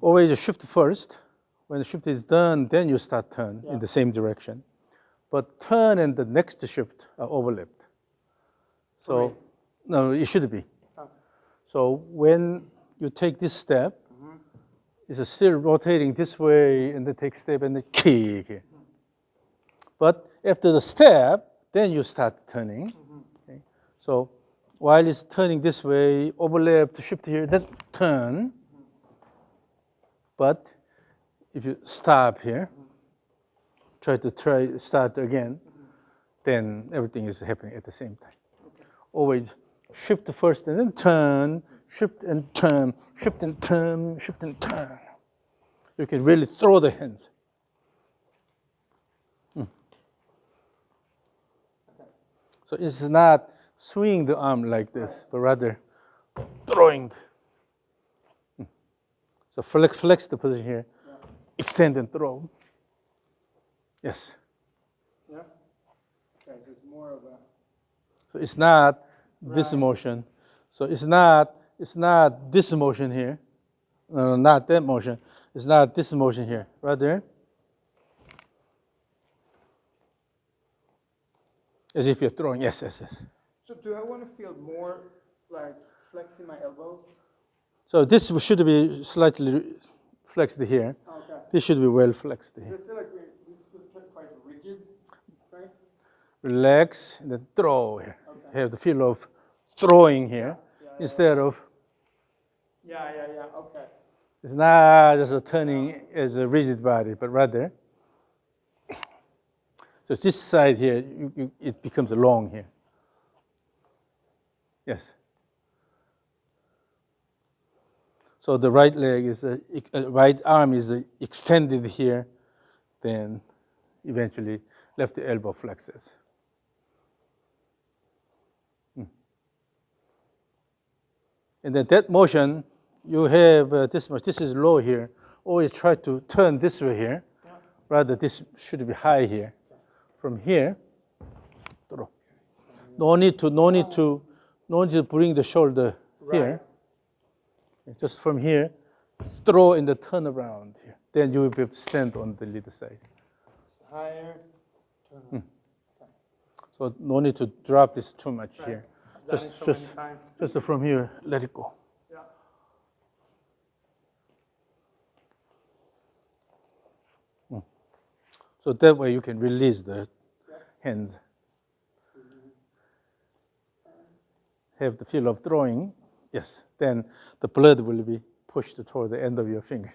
Always you shift first. When the shift is done, then you start turn in the same direction. But turn and the next shift are overlapped. So, no, it should be. Oh. So when you take this step, it's still rotating this way and then take step and then kick here. But after the step, then you start turning. Okay? So while it's turning this way, overlap to shift here, then turn. But if you stop here, start again, then everything is happening at the same time. Okay. Always shift first and then turn, shift and turn, shift and turn, shift and turn. You can really throw the hands. Okay. So it's not swinging the arm like this, but rather throwing. So flex the position here, extend and throw. Yes. Yeah. Okay, so it's more of a. So it's not this motion. So it's not this motion here, No, not that motion. It's not this motion here. Right there. As if you're throwing. Yes, yes, yes. So do I want to feel more like flexing my elbows? So this should be slightly flexed here. Okay. This should be well flexed I here. feel like this was quite rigid, right? Relax and then throw here. Okay. Have the feel of throwing here Yeah, instead of. Yeah, okay. It's not just a turning as a rigid body, but rather. So this side here, it becomes long here. Yes. So the right leg is, right arm is extended here, then eventually left elbow flexes. And then that motion, you have this much, this is low here. Always try to turn this way here. Yeah. Rather, this should be high here. From here, throw. No need to bring the shoulder here. Just from here, throw in the turnaround here. Then you will be able to stand on the lead side. Higher, turn around. Okay. So no need to drop this too much here. I've done it so many times. Just from here, let it go. Yeah. So that way you can release the hands. Have the feel of throwing. Yes, then the blood will be pushed toward the end of your finger.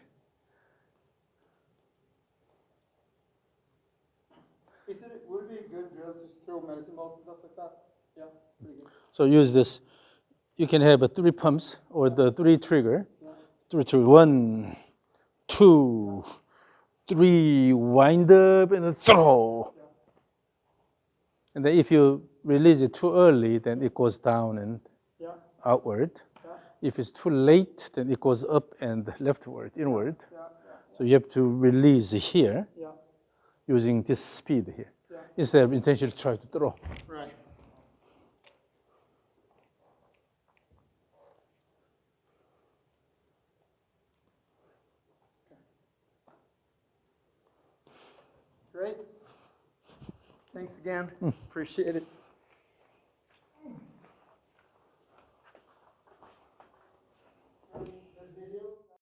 Would it be a good drill to just throw medicine balls and stuff like that? Yeah, pretty good. So use this. You can have 3 pumps or the 3 trigger. 3 trigger. 1, 2, 3. Wind up and then throw. Yeah. And then if you release it too early, then it goes down and outward. Yeah. If it's too late, then it goes up and leftward, inward. Yeah. So you have to release here Yeah. using this speed here. Yeah. Instead of intentionally try to throw. Right. Great. Thanks again. Appreciate it.